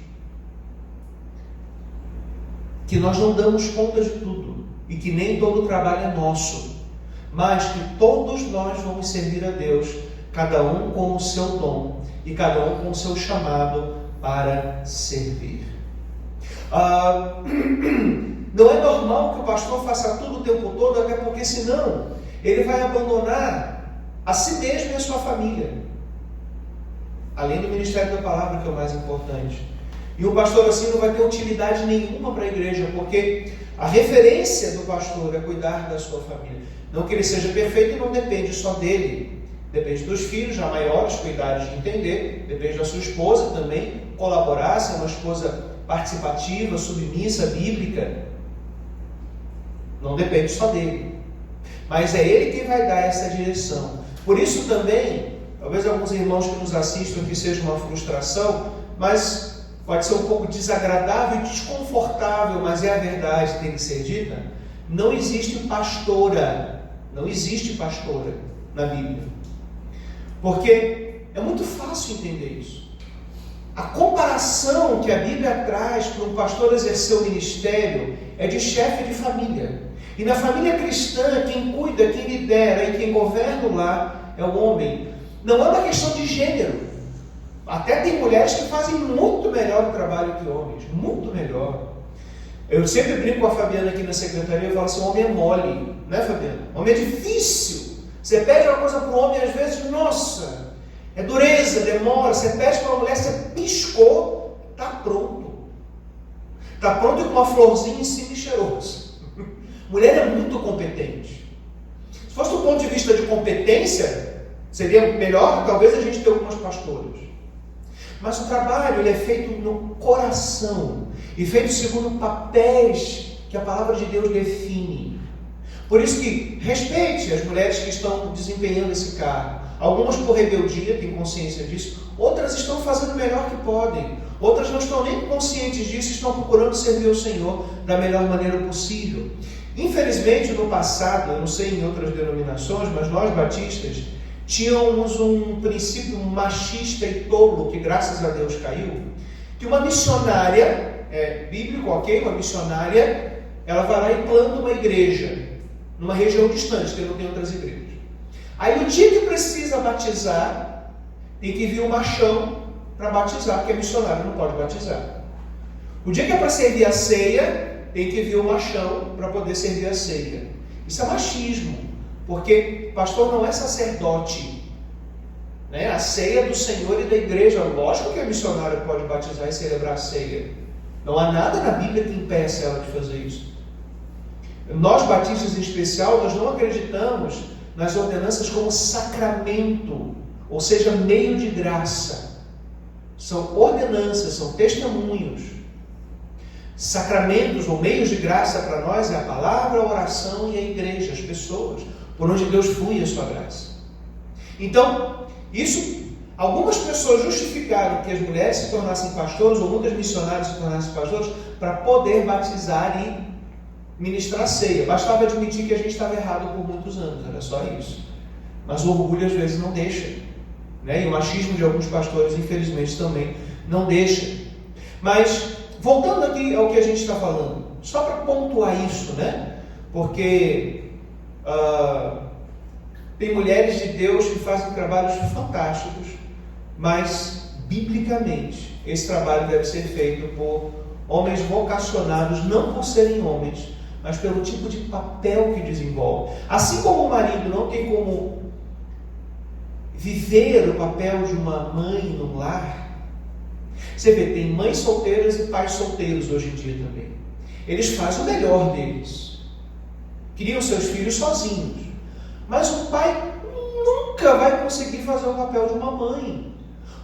que nós não damos conta de tudo e que nem todo o trabalho é nosso, mas que todos nós vamos servir a Deus, cada um com o seu dom e cada um com o seu chamado para servir. Não é normal que o pastor faça tudo o tempo todo, até porque senão ele vai abandonar a si mesmo e a sua família, além do ministério da palavra, que é o mais importante. E o pastor assim não vai ter utilidade nenhuma para a igreja, porque a referência do pastor é cuidar da sua família. Não que ele seja perfeito, não depende só dele. Depende dos filhos, já maiores, cuidados de entender. Depende da sua esposa também, colaborar, ser uma esposa participativa, submissa, bíblica. Não depende só dele. Mas é ele quem vai dar essa direção. Por isso também, talvez alguns irmãos que nos assistam aqui seja uma frustração, mas pode ser um pouco desagradável e desconfortável, mas é a verdade, tem que ser dita. Não existe pastora na Bíblia. Porque é muito fácil entender isso. A comparação que a Bíblia traz para um pastor exercer o ministério é de chefe de família. E na família cristã, quem cuida, quem lidera e quem governa o lar é o homem. Não é uma questão de gênero. Até tem mulheres que fazem muito melhor o trabalho que homens, muito melhor. Eu sempre brinco com a Fabiana aqui na secretaria e falo assim, homem é mole, né, Fabiana? Homem é difícil. Você pede uma coisa para o homem, às vezes, nossa, é dureza, demora. Você pede para uma mulher, você piscou, está pronto. Está pronto com uma florzinha em cima e cheiroso. Mulher é muito competente. Se fosse do ponto de vista de competência, seria melhor, talvez, a gente ter algumas pastoras. Mas o trabalho ele é feito no coração e feito segundo papéis que a palavra de Deus define. Por isso que respeite as mulheres que estão desempenhando esse cargo. Algumas por rebeldia, têm consciência disso. Outras estão fazendo o melhor que podem. Outras não estão nem conscientes disso, estão procurando servir o Senhor da melhor maneira possível. Infelizmente, no passado, eu não sei em outras denominações, mas nós batistas tínhamos um princípio machista e tolo, que graças a Deus caiu, que uma missionária, bíblico, ok, uma missionária, ela vai lá e planta uma igreja, numa região distante, que não tem outras igrejas. Aí o dia que precisa batizar, tem que vir um machão para batizar, porque a missionária não pode batizar. O dia que é para servir a ceia, tem que vir um machão para poder servir a ceia. Isso é machismo, porque pastor não é sacerdote, né? A ceia do Senhor e da igreja, lógico que a missionária pode batizar e celebrar a ceia. Não há nada na Bíblia que impeça ela de fazer isso. Nós batistas em especial, nós não acreditamos nas ordenanças como sacramento, ou seja, meio de graça. São ordenanças, são testemunhos. Sacramentos ou meios de graça para nós é a palavra, a oração e a igreja, as pessoas, por onde Deus flui a sua graça. Então, algumas pessoas justificaram que as mulheres se tornassem pastores, ou muitas missionárias se tornassem pastores, para poder batizar e ministrar ceia. Bastava admitir que a gente estava errado por muitos anos, era só isso. Mas o orgulho às vezes não deixa, né? E o machismo de alguns pastores, infelizmente, também não deixa. Mas, voltando aqui ao que a gente está falando, só para pontuar isso, né? Porque tem mulheres de Deus que fazem trabalhos fantásticos, mas, biblicamente, esse trabalho deve ser feito por homens vocacionados, não por serem homens, mas pelo tipo de papel que desenvolve. Assim como o marido não tem como viver o papel de uma mãe no lar, você vê, tem mães solteiras e pais solteiros hoje em dia também. Eles fazem o melhor deles, criam seus filhos sozinhos, mas o pai nunca vai conseguir fazer o papel de uma mãe,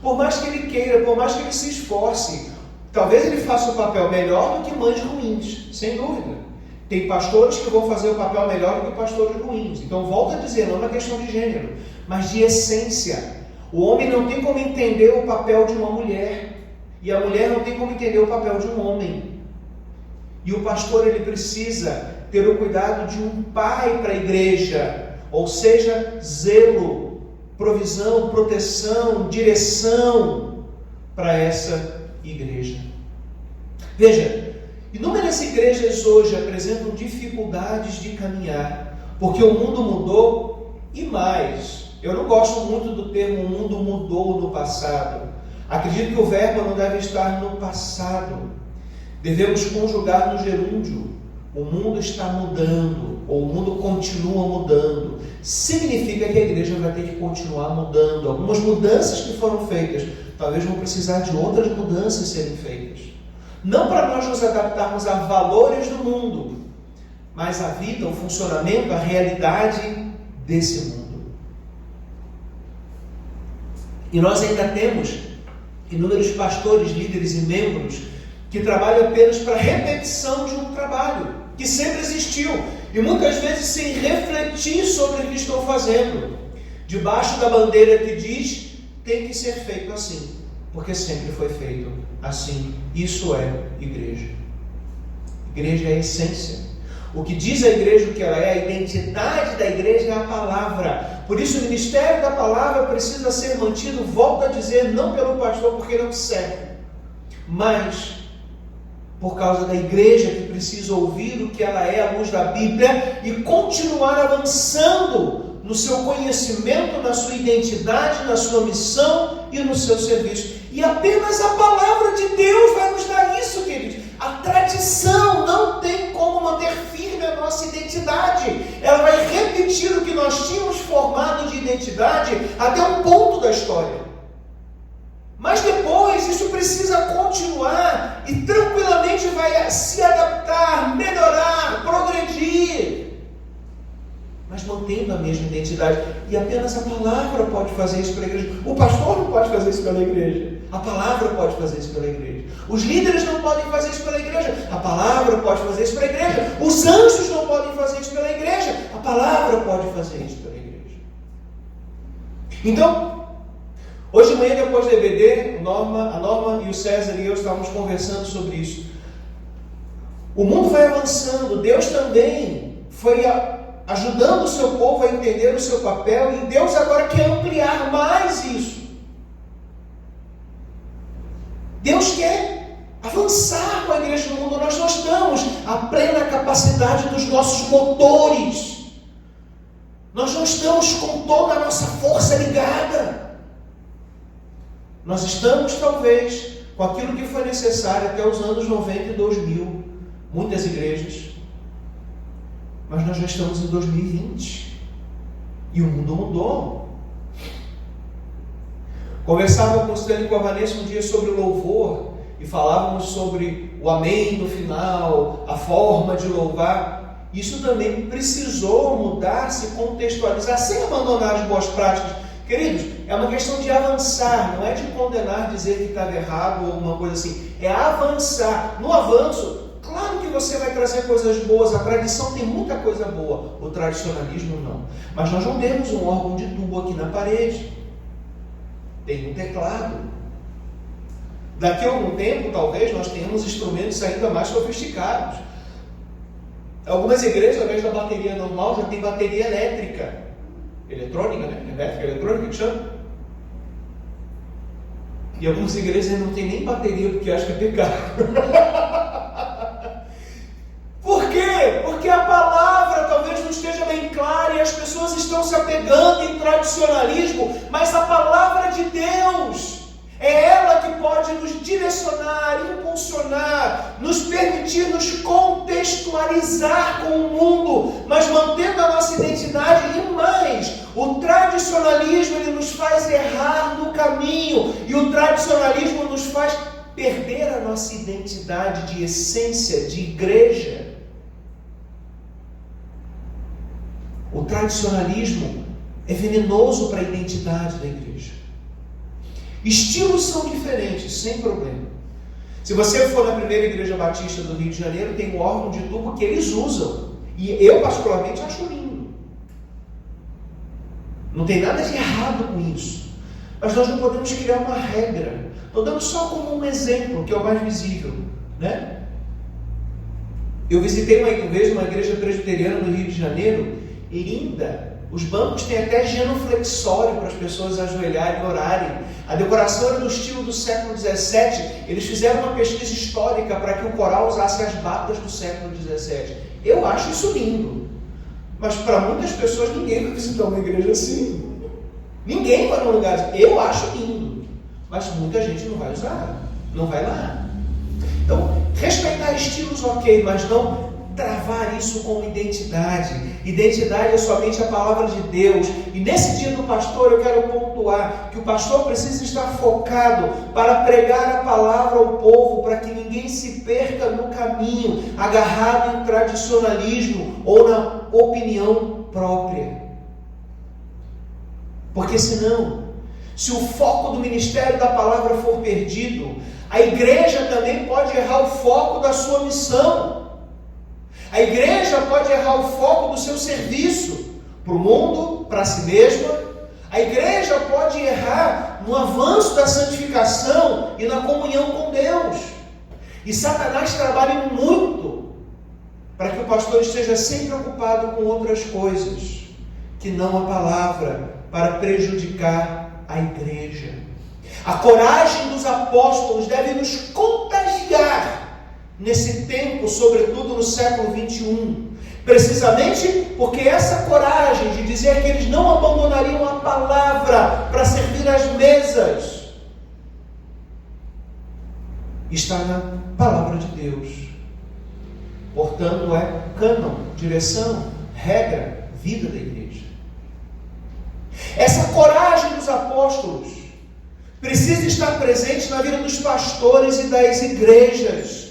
por mais que ele queira, por mais que ele se esforce. Talvez ele faça o papel melhor do que mães ruins, sem dúvida. Tem pastores que vão fazer o papel melhor do que pastores ruins. Então, volto a dizer, não é uma questão de gênero, mas de essência. O homem não tem como entender o papel de uma mulher, e a mulher não tem como entender o papel de um homem. E o pastor, ele precisa ter o cuidado de um pai para a igreja, ou seja, zelo, provisão, proteção, direção para essa igreja. Veja, inúmeras igrejas hoje apresentam dificuldades de caminhar, porque o mundo mudou e mais. Eu não gosto muito do termo "o mundo mudou no passado". Acredito que o verbo não deve estar no passado. Devemos conjugar no gerúndio. O mundo está mudando, ou o mundo continua mudando. Significa que a igreja vai ter que continuar mudando. Algumas mudanças que foram feitas, talvez vão precisar de outras mudanças serem feitas. Não para nós nos adaptarmos a valores do mundo, mas à vida, ao funcionamento, à realidade desse mundo. E nós ainda temos inúmeros pastores, líderes e membros que trabalham apenas para a repetição de um trabalho que sempre existiu, e muitas vezes sem refletir sobre o que estão fazendo, debaixo da bandeira que diz: tem que ser feito assim, porque sempre foi feito assim. Isso é igreja. Igreja é a essência. O que diz a igreja o que ela é, a identidade da igreja é a palavra. Por isso o ministério da palavra precisa ser mantido, volto a dizer, não pelo pastor porque não serve, mas por causa da igreja que precisa ouvir o que ela é à luz da Bíblia e continuar avançando no seu conhecimento, na sua identidade, na sua missão e no seu serviço. E apenas a palavra de Deus vai nos dar isso, queridos. A tradição não tem como manter firme a nossa identidade. Ela vai repetir o que nós tínhamos formado de identidade até um ponto da história. Mas depois isso precisa continuar e tranquilamente vai se adaptar, melhorar, progredir, mas mantendo a mesma identidade. E apenas a palavra pode fazer isso pela igreja. O pastor não pode fazer isso pela igreja. A palavra pode fazer isso pela igreja. Os líderes não podem fazer isso pela igreja. A palavra pode fazer isso pela igreja. Os anjos não podem fazer isso pela igreja. A palavra pode fazer isso pela igreja. Então, hoje de manhã, depois do EBD, a Norma e o César e eu estávamos conversando sobre isso. O mundo vai avançando. Deus também foi ajudando o seu povo a entender o seu papel. E Deus agora quer ampliar mais isso. Deus quer avançar com a igreja no mundo. Nós não estamos à plena capacidade dos nossos motores. Nós não estamos com toda a nossa força ligada. Nós estamos, talvez, com aquilo que foi necessário até os anos 90 e 2000. Muitas igrejas. Mas nós já estamos em 2020. E o mundo mudou. Conversava com o Stanley e com a Vanessa um dia sobre o louvor e falávamos sobre o amém no final, a forma de louvar. Isso também precisou mudar, se contextualizar, sem abandonar as boas práticas. Queridos, é uma questão de avançar, não é de condenar, dizer que estava errado ou uma coisa assim. É avançar. No avanço, claro que você vai trazer coisas boas, a tradição tem muita coisa boa, o tradicionalismo não. Mas nós não temos um órgão de tubo aqui na parede. Tem um teclado. Daqui a algum tempo, talvez, nós tenhamos instrumentos ainda mais sofisticados. Algumas igrejas, ao invés da bateria normal, já tem bateria elétrica. Eletrônica, né? Eletrônica que chama. E algumas igrejas ainda não tem nem bateria, porque acham que é pecado. Por quê? Porque a palavra talvez não esteja bem clara e as pessoas estão se apegando em tradicionalismo, mas a palavra de Deus é ela que pode nos direcionar, impulsionar, nos permitir nos contextualizar com o mundo, mas mantendo a nossa identidade. E mais, o tradicionalismo ele nos faz errar no caminho, e o tradicionalismo nos faz perder a nossa identidade de essência, de igreja. O tradicionalismo é venenoso para a identidade da igreja. Estilos são diferentes, sem problema. Se você for na primeira igreja batista do Rio de Janeiro, tem um órgão de tubo que eles usam. E eu, particularmente, acho lindo. Não tem nada de errado com isso. Mas nós não podemos criar uma regra. Estou dando só como um exemplo, que é o mais visível, né? Eu visitei uma igreja presbiteriana no Rio de Janeiro, linda. Os bancos têm até genuflexório para as pessoas ajoelharem e orarem. A decoração era do estilo do século XVII. Eles fizeram uma pesquisa histórica para que o coral usasse as batas do século XVII. Eu acho isso lindo. Mas para muitas pessoas ninguém vai visitar uma igreja assim. Ninguém vai num lugar assim. Eu acho lindo. Mas muita gente não vai usar. Não vai lá. Então, respeitar estilos ok, mas não travar isso como identidade. Identidade é somente a palavra de Deus. E nesse dia do pastor eu quero pontuar que o pastor precisa estar focado para pregar a palavra ao povo, para que ninguém se perca no caminho, agarrado em tradicionalismo ou na opinião própria. Porque senão, se o foco do ministério da palavra for perdido, a igreja também pode errar o foco da sua missão. A igreja pode errar o foco do seu serviço para o mundo, para si mesma. A igreja pode errar no avanço da santificação e na comunhão com Deus. E Satanás trabalha muito para que o pastor esteja sempre ocupado com outras coisas que não a palavra, para prejudicar a igreja. A coragem dos apóstolos deve nos contagiar nesse tempo, sobretudo no século 21, precisamente porque essa coragem de dizer que eles não abandonariam a palavra para servir às mesas está na palavra de Deus. Portanto, é cânon, direção, regra, vida da igreja. Essa coragem dos apóstolos precisa estar presente na vida dos pastores e das igrejas.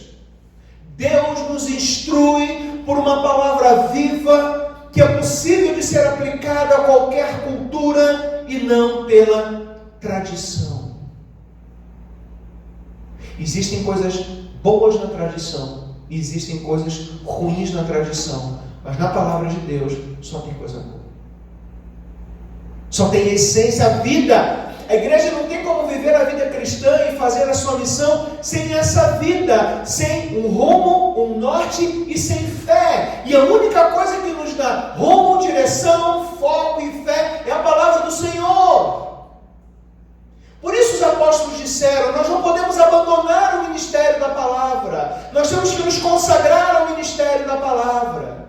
Deus nos instrui por uma palavra viva que é possível de ser aplicada a qualquer cultura e não pela tradição. Existem coisas boas na tradição, existem coisas ruins na tradição, mas na palavra de Deus só tem coisa boa. Só tem essência, a vida. A igreja não tem como viver a vida cristã e fazer a sua missão sem essa vida, sem um rumo, um norte e sem fé. E a única coisa que nos dá rumo, direção, foco e fé é a palavra do Senhor. Por isso os apóstolos disseram: nós não podemos abandonar o ministério da palavra, nós temos que nos consagrar ao ministério da palavra,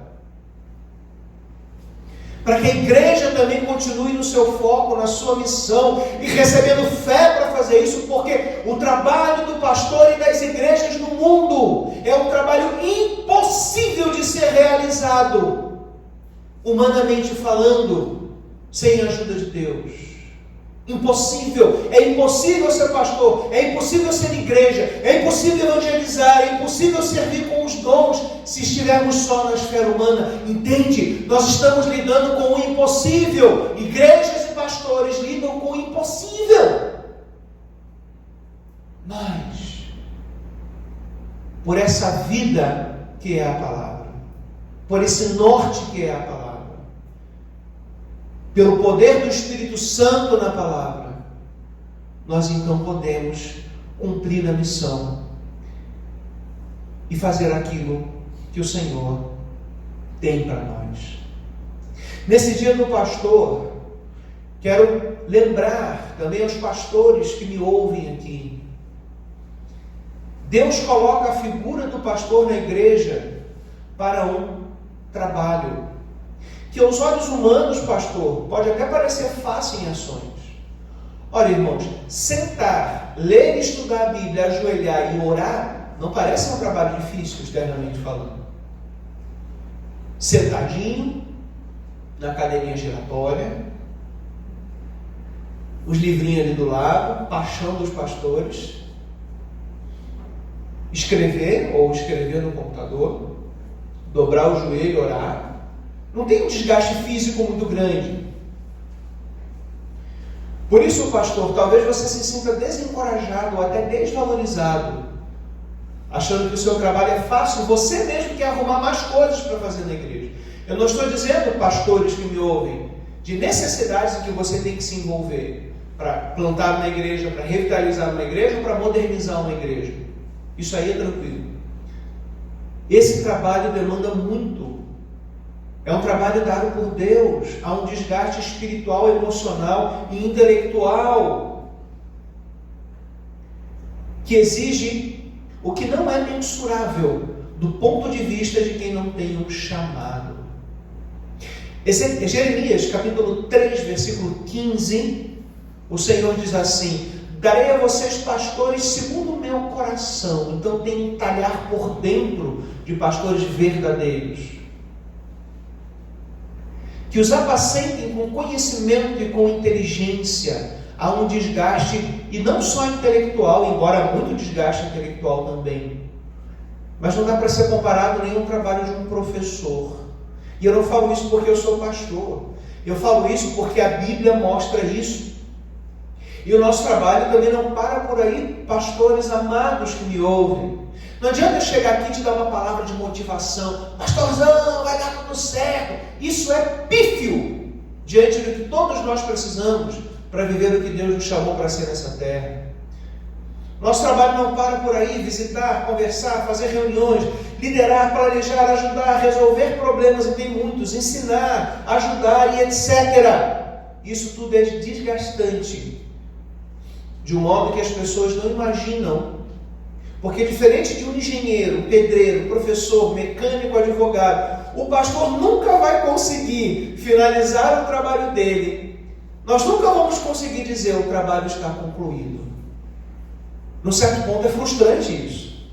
para que a igreja também continue no seu foco, na sua missão, e recebendo fé para fazer isso, porque o trabalho do pastor e das igrejas no mundo é um trabalho impossível de ser realizado, humanamente falando, sem a ajuda de Deus. Impossível, é impossível ser pastor, é impossível ser igreja, é impossível evangelizar, é impossível servir com os dons se estivermos só na esfera humana. Entende? Nós estamos lidando com o impossível. Igrejas e pastores lidam com o impossível. Mas, por essa vida que é a palavra, por esse norte que é a palavra, pelo poder do Espírito Santo na palavra, nós então podemos cumprir a missão e fazer aquilo que o Senhor tem para nós. Nesse dia do pastor, quero lembrar também aos pastores que me ouvem aqui. Deus coloca a figura do pastor na igreja para um trabalho que aos olhos humanos, pastor, pode até parecer fácil em ações. Olha, irmãos, sentar, ler e estudar a Bíblia, ajoelhar e orar, não parece um trabalho difícil, externamente falando. Sentadinho, na cadeirinha giratória, os livrinhos ali do lado, paixão dos pastores, escrever no computador, dobrar o joelho e orar. Não tem um desgaste físico muito grande. Por isso, pastor, talvez você se sinta desencorajado ou até desvalorizado, achando que o seu trabalho é fácil, você mesmo quer arrumar mais coisas para fazer na igreja. Eu não estou dizendo, pastores que me ouvem, de necessidades em que você tem que se envolver para plantar uma igreja, para revitalizar uma igreja ou para modernizar uma igreja. Isso aí é tranquilo. Esse trabalho demanda muito. É um trabalho dado por Deus. Há um desgaste espiritual, emocional e intelectual que exige o que não é mensurável do ponto de vista de quem não tem um chamado. Jeremias, capítulo 3, versículo 15, o Senhor diz assim: darei a vocês pastores segundo o meu coração. Então tem um talhar por dentro de pastores verdadeiros, que os apacentem com conhecimento e com inteligência. Há um desgaste, e não só intelectual, embora há muito desgaste intelectual também, mas não dá para ser comparado nem ao trabalho de um professor. E eu não falo isso porque eu sou pastor, eu falo isso porque a Bíblia mostra isso. E o nosso trabalho também não para por aí, pastores amados que me ouvem. Não adianta eu chegar aqui e te dar uma palavra de motivação: pastorzão, vai dar tudo certo. Isso é pífio diante do que todos nós precisamos para viver o que Deus nos chamou para ser nessa terra. Nosso trabalho não para por aí: visitar, conversar, fazer reuniões, liderar, planejar, ajudar, resolver problemas, e tem muitos, ensinar, ajudar e etc. Isso tudo é desgastante, de um modo que as pessoas não imaginam. Porque diferente de um engenheiro, pedreiro, professor, mecânico, advogado, o pastor nunca vai conseguir finalizar o trabalho dele. Nós nunca vamos conseguir dizer: o trabalho está concluído. Num certo ponto é frustrante isso.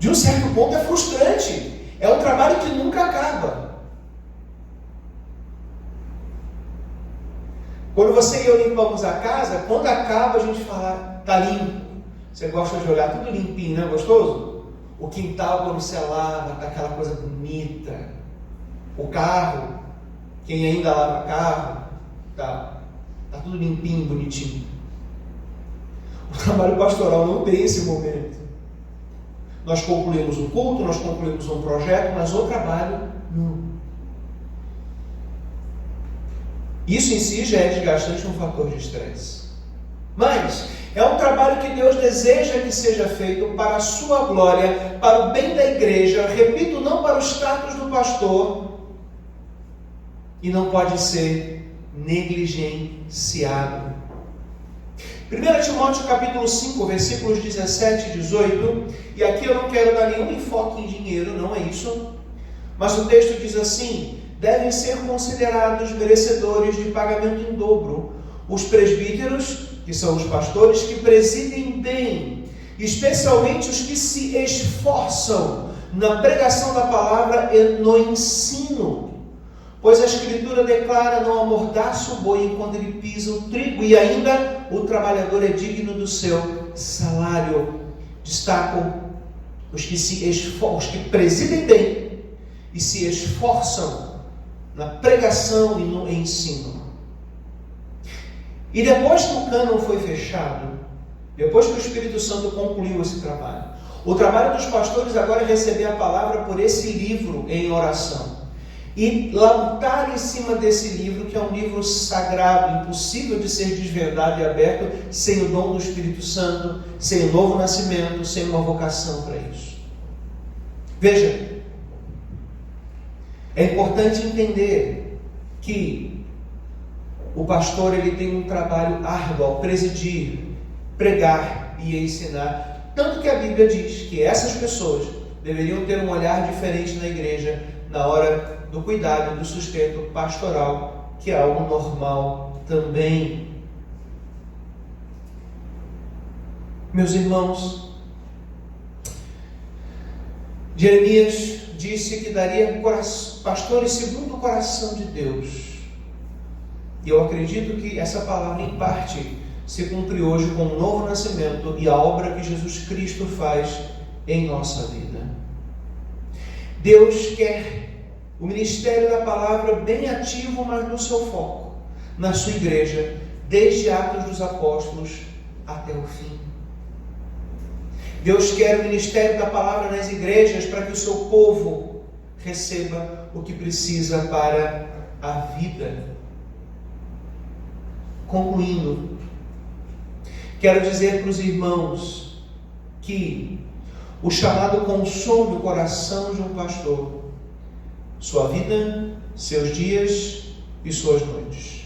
De um certo ponto é frustrante. É um trabalho que nunca acaba. Quando você e eu limpamos a casa, quando acaba a gente fala: está limpo. Você gosta de olhar tudo limpinho, não é gostoso? O quintal, quando você lava, está aquela coisa bonita. O carro, quem ainda lava carro, tá tudo limpinho, bonitinho. O trabalho pastoral não tem esse momento. Nós concluímos um culto, nós concluímos um projeto, mas o trabalho não. Isso em si já é desgastante, um fator de estresse. Mas é um trabalho que Deus deseja que seja feito para a sua glória, para o bem da igreja. Repito, não para o status do pastor. E não pode ser negligenciado. 1 Timóteo capítulo 5, versículos 17 e 18. E aqui eu não quero dar nenhum enfoque em dinheiro, não é isso. Mas o texto diz assim: devem ser considerados merecedores de pagamento em dobro os presbíteros, que são os pastores, que presidem bem, especialmente os que se esforçam na pregação da palavra e no ensino. Pois a Escritura declara: não amordaça o boi enquanto ele pisa o trigo, e ainda o trabalhador é digno do seu salário. Destaco os que presidem bem e se esforçam na pregação e no ensino. E depois que o cânon foi fechado, depois que o Espírito Santo concluiu esse trabalho, o trabalho dos pastores agora é receber a palavra por esse livro em oração e lutar em cima desse livro, que é um livro sagrado, impossível de ser desvendado e aberto sem o dom do Espírito Santo, sem o novo nascimento, sem uma vocação para isso. Veja, é importante entender que o pastor ele tem um trabalho árduo ao presidir, pregar e ensinar. Tanto que a Bíblia diz que essas pessoas deveriam ter um olhar diferente na igreja na hora do cuidado e do sustento pastoral, que é algo normal também. Meus irmãos, Jeremias disse que daria pastores segundo o coração de Deus. E eu acredito que essa palavra, em parte, se cumpre hoje com o novo nascimento e a obra que Jesus Cristo faz em nossa vida. Deus quer o ministério da palavra bem ativo, mas no seu foco, na sua igreja, desde Atos dos Apóstolos até o fim. Deus quer o ministério da palavra nas igrejas para que o seu povo receba o que precisa para a vida. Concluindo, quero dizer para os irmãos que o chamado consome o coração de um pastor, sua vida, seus dias e suas noites.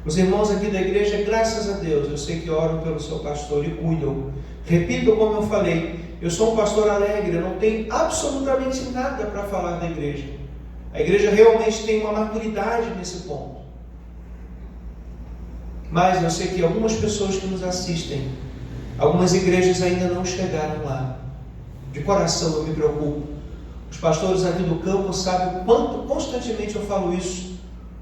Os irmãos aqui da igreja, graças a Deus, eu sei que oram pelo seu pastor e cuidam. Repito como eu falei, eu sou um pastor alegre, eu não tenho absolutamente nada para falar da igreja. A igreja realmente tem uma maturidade nesse ponto. Mas eu sei que algumas pessoas que nos assistem, algumas igrejas ainda não chegaram lá. De coração eu me preocupo. Os pastores aqui do campo sabem o quanto constantemente eu falo isso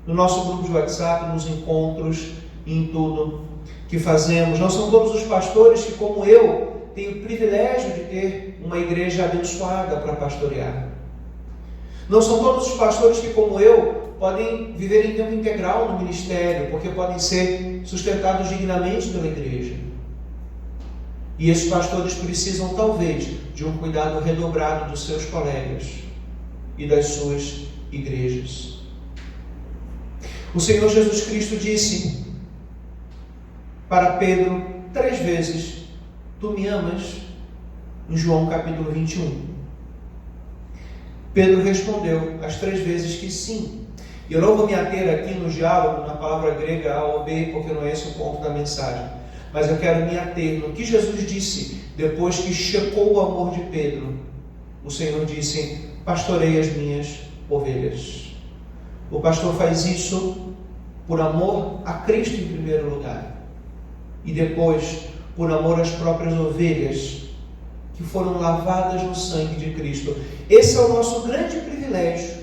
no nosso grupo de WhatsApp, nos encontros e em tudo que fazemos. Não são todos os pastores que, como eu, têm o privilégio de ter uma igreja abençoada para pastorear. Não são todos os pastores que, como eu, podem viver em tempo integral no ministério, porque podem ser sustentados dignamente pela igreja. E esses pastores precisam, talvez, de um cuidado redobrado dos seus colegas e das suas igrejas. O Senhor Jesus Cristo disse para Pedro 3 vezes: tu me amas? Em João capítulo 21. Pedro respondeu as 3 vezes que sim. E eu não vou me ater aqui no diálogo, na palavra grega A ou B, porque não é esse o ponto da mensagem. Mas eu quero me ater no que Jesus disse depois que checou o amor de Pedro. O Senhor disse: pastorei as minhas ovelhas. O pastor faz isso por amor a Cristo em primeiro lugar. E depois, por amor às próprias ovelhas que foram lavadas no sangue de Cristo. Esse é o nosso grande privilégio.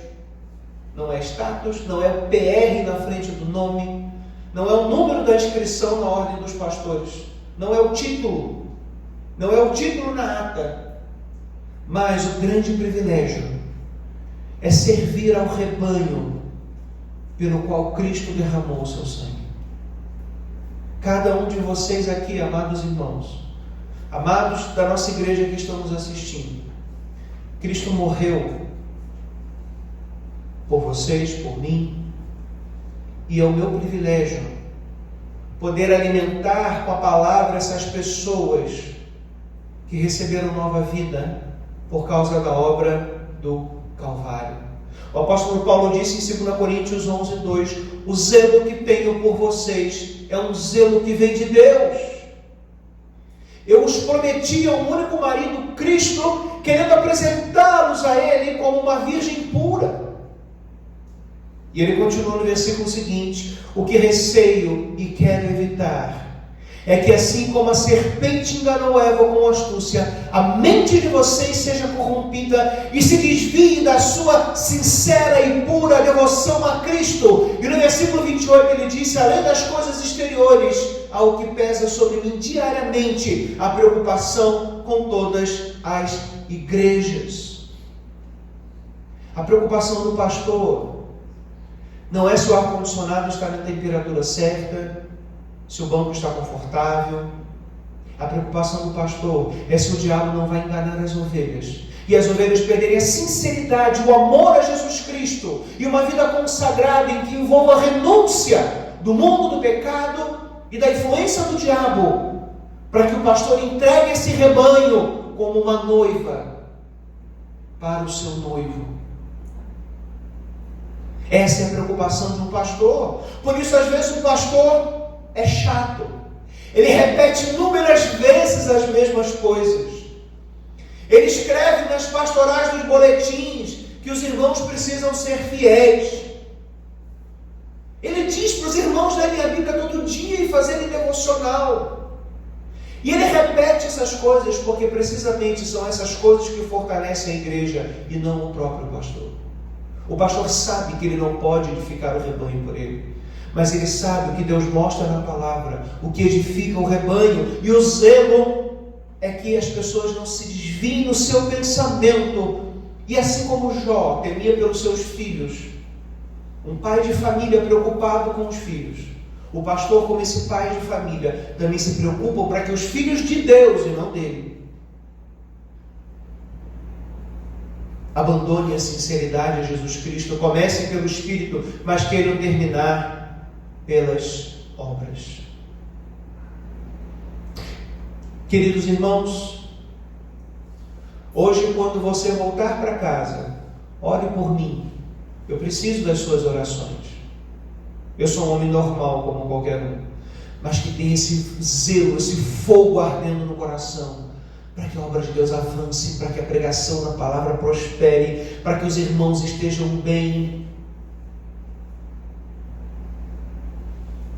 Não é status, não é o PR na frente do nome, não é o número da inscrição na ordem dos pastores, não é o título, não é o título na ata, mas o grande privilégio é servir ao rebanho pelo qual Cristo derramou o seu sangue. cada um de vocês aqui, amados irmãos, amados da nossa igreja que estão nos assistindo. Cristo morreu por vocês, por mim, e é o meu privilégio poder alimentar com a palavra essas pessoas que receberam nova vida por causa da obra do Calvário. O apóstolo Paulo disse em 2 Coríntios 11:2: o zelo que tenho por vocês é um zelo que vem de Deus. Eu os prometi a um único marido, Cristo, querendo apresentá-los a Ele como uma virgem pura. E ele continua no versículo seguinte: o que receio e quero evitar é que, assim como a serpente enganou Eva com astúcia, a mente de vocês seja corrompida e se desvie da sua sincera e pura devoção a Cristo. E no versículo 28 ele disse: além das coisas exteriores, há o que pesa sobre mim diariamente, a preocupação com todas as igrejas. A preocupação do pastor não é se o ar-condicionado está na temperatura certa, se o banco está confortável. A preocupação do pastor é se o diabo não vai enganar as ovelhas, e as ovelhas perderem a sinceridade, o amor a Jesus Cristo, e uma vida consagrada em que envolva a renúncia do mundo do pecado e da influência do diabo, para que o pastor entregue esse rebanho como uma noiva para o seu noivo. Essa é a preocupação de um pastor. Por isso, às vezes, o pastor é chato. Ele repete inúmeras vezes as mesmas coisas. Ele escreve nas pastorais dos boletins que os irmãos precisam ser fiéis. Ele diz para os irmãos lerem a Bíblia todo dia e fazerem devocional. E ele repete essas coisas porque precisamente são essas coisas que fortalecem a igreja e não o próprio pastor. O pastor sabe que ele não pode edificar o rebanho por ele, mas ele sabe o que Deus mostra na palavra, o que edifica o rebanho, e o zelo é que as pessoas não se desviem no seu pensamento. E assim como Jó temia pelos seus filhos, um pai de família preocupado com os filhos, o pastor, como esse pai de família, também se preocupa para que os filhos de Deus e não dele abandone a sinceridade a Jesus Cristo, comecem pelo Espírito, mas queiram terminar pelas obras. Queridos irmãos, hoje, quando você voltar para casa, ore por mim. Eu preciso das suas orações. Eu sou um homem normal como qualquer um, mas que tem esse zelo, esse fogo ardendo no coração, para que a obra de Deus avance, para que a pregação da palavra prospere, para que os irmãos estejam bem.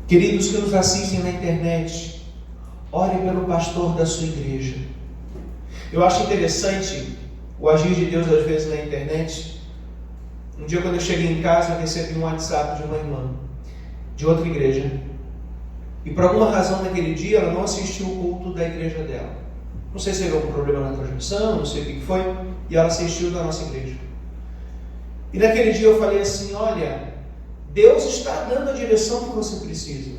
Queridos que nos assistem na internet, ore pelo pastor da sua igreja. Eu acho interessante o agir de Deus às vezes na internet. Um dia, quando eu cheguei em casa, eu recebi um WhatsApp de uma irmã de outra igreja, e por alguma razão naquele dia ela não assistiu o culto da igreja dela. Não sei se teve algum problema na transmissão, não sei o que foi, e ela assistiu da nossa igreja. E naquele dia eu falei assim: olha, Deus está dando a direção que você precisa.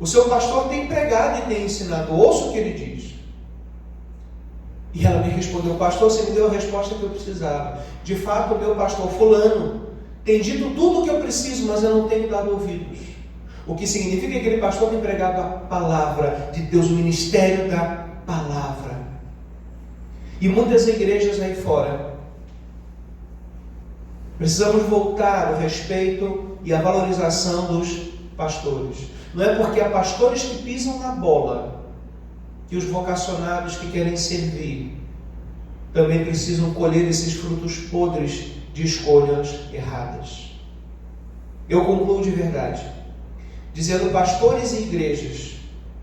O seu pastor tem pregado e tem ensinado, ouça o que ele diz. E ela me respondeu: pastor, você me deu a resposta que eu precisava. De fato, o meu pastor fulano tem dito tudo o que eu preciso, mas eu não tenho dado ouvidos. O que significa que aquele pastor tem pregado a palavra de Deus, o ministério da palavra. E muitas igrejas aí fora, precisamos voltar ao respeito e à valorização dos pastores. Não é porque há pastores que pisam na bola que os vocacionados que querem servir também precisam colher esses frutos podres de escolhas erradas. Eu concluo de verdade, dizendo: pastores e igrejas,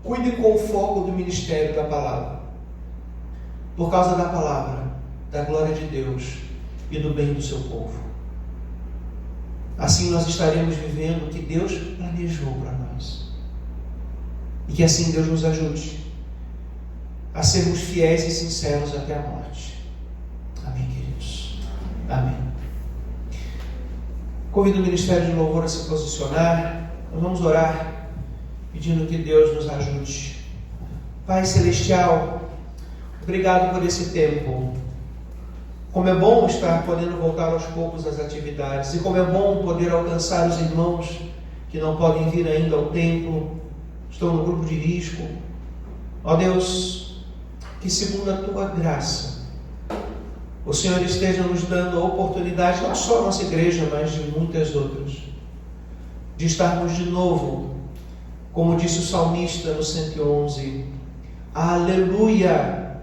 cuidem com foco do ministério da palavra, por causa da palavra, da glória de Deus e do bem do seu povo. Assim nós estaremos vivendo o que Deus planejou para nós, e que assim Deus nos ajude a sermos fiéis e sinceros até a morte. Amém, queridos? Amém. Convido o Ministério de Louvor a se posicionar. Nós vamos orar pedindo que Deus nos ajude. Pai Celestial, obrigado por esse tempo. Como é bom estar podendo voltar aos poucos às atividades, e como é bom poder alcançar os irmãos que não podem vir ainda ao templo, estão no grupo de risco. Ó Deus, que segundo a Tua graça, o Senhor esteja nos dando a oportunidade, não só a nossa igreja, mas de muitas outras, de estarmos de novo, como disse o salmista no 111, aleluia,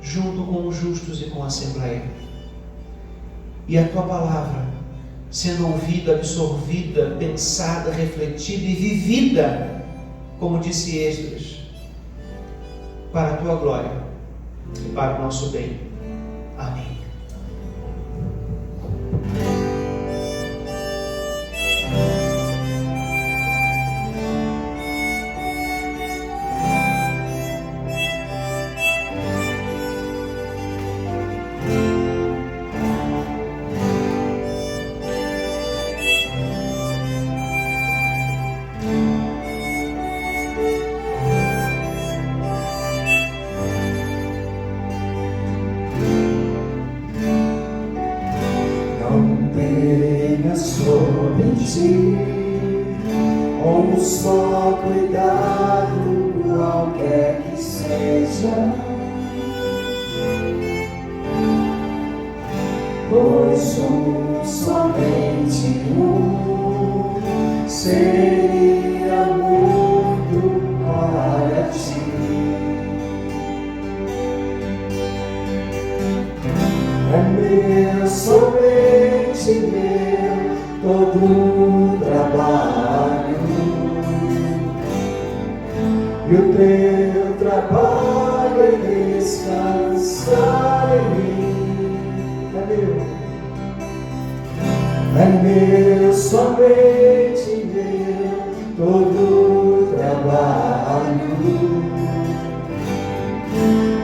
junto com os justos e com a Assembleia. E a Tua palavra sendo ouvida, absorvida, pensada, refletida e vivida, como disse Esdras, para a Tua glória e para o nosso bem. Amém. Com só cuidado, qualquer que seja, pois somente seria muito para ti. É meu, somente meu, todo o trabalho, e o teu trabalho é descansar em mim. É meu, somente meu, todo o trabalho,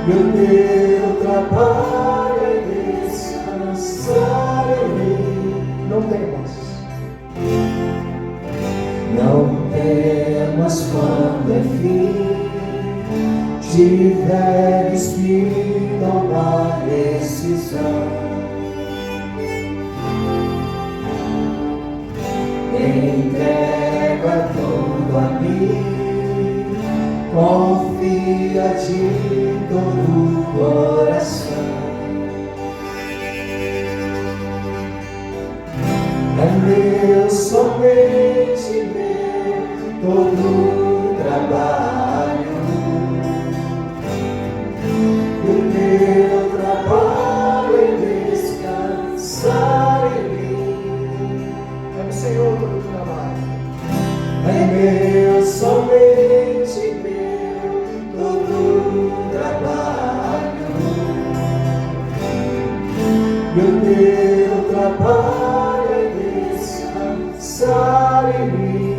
e o teu trabalho é descansar em mim. Não temas. Não temas quando enfim tiveres que tomar decisão. Entrega tudo a mim, confia de todo o coração. É meu, somente meu, todo o trabalho, e o teu trabalho é descansar em mim. É o Senhor todo o trabalho. É meu, somente meu, todo o trabalho, e o teu trabalho é descansar em mim.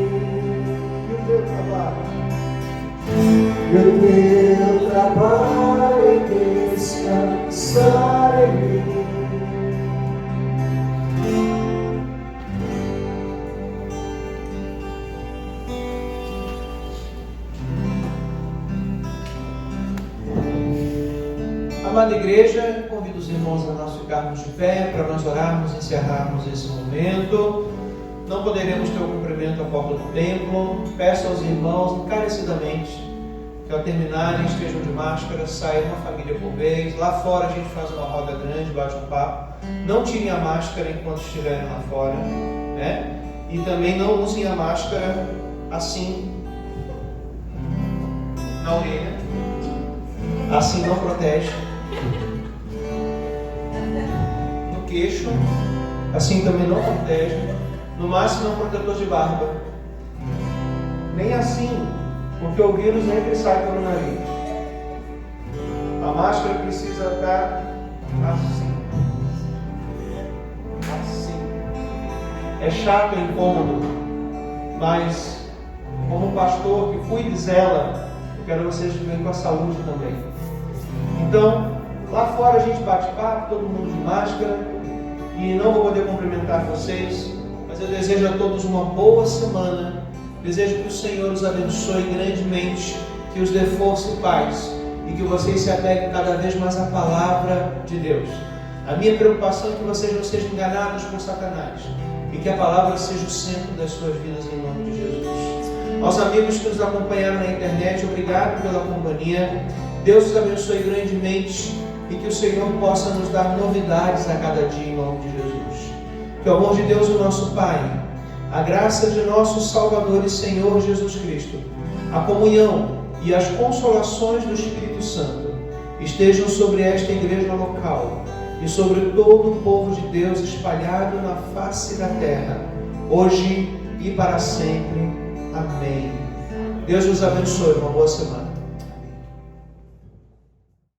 E o teu trabalho? E o teu trabalho é descansar em mim. Amada igreja, convido os irmãos a nós ficarmos de pé para nós orarmos e encerrarmos esse momento. Não poderemos ter o cumprimento à porta do templo. Peço aos irmãos encarecidamente que ao terminarem estejam de máscara, saiam uma família por vez. Lá fora a gente faz uma roda grande, bate um papo. Não tirem a máscara enquanto estiverem lá fora, né? E também não usem a máscara assim na orelha. Assim não protege. No queixo, assim também não protege. No máximo é um protetor de barba. Nem assim, porque o vírus nem que sai pelo nariz. A máscara precisa estar assim. Assim. É chato, é incômodo, mas como pastor que cuide dela, eu quero vocês viverem com a saúde também. Então, lá fora a gente bate papo, todo mundo de máscara, e não vou poder cumprimentar vocês, mas eu desejo a todos uma boa semana. Desejo que o Senhor os abençoe grandemente, que os dê força e paz, e que vocês se apeguem cada vez mais à palavra de Deus. A minha preocupação é que vocês não sejam enganados por Satanás, e que a palavra seja o centro das suas vidas, em nome de Jesus. Aos amigos que nos acompanharam na internet, obrigado pela companhia. Deus os abençoe grandemente e que o Senhor possa nos dar novidades a cada dia, em nome de Jesus. Que o amor de Deus, o nosso Pai, a graça de nosso Salvador e Senhor Jesus Cristo, a comunhão e as consolações do Espírito Santo estejam sobre esta igreja local e sobre todo o povo de Deus espalhado na face da terra, hoje e para sempre. Amém. Deus nos abençoe. Uma boa semana.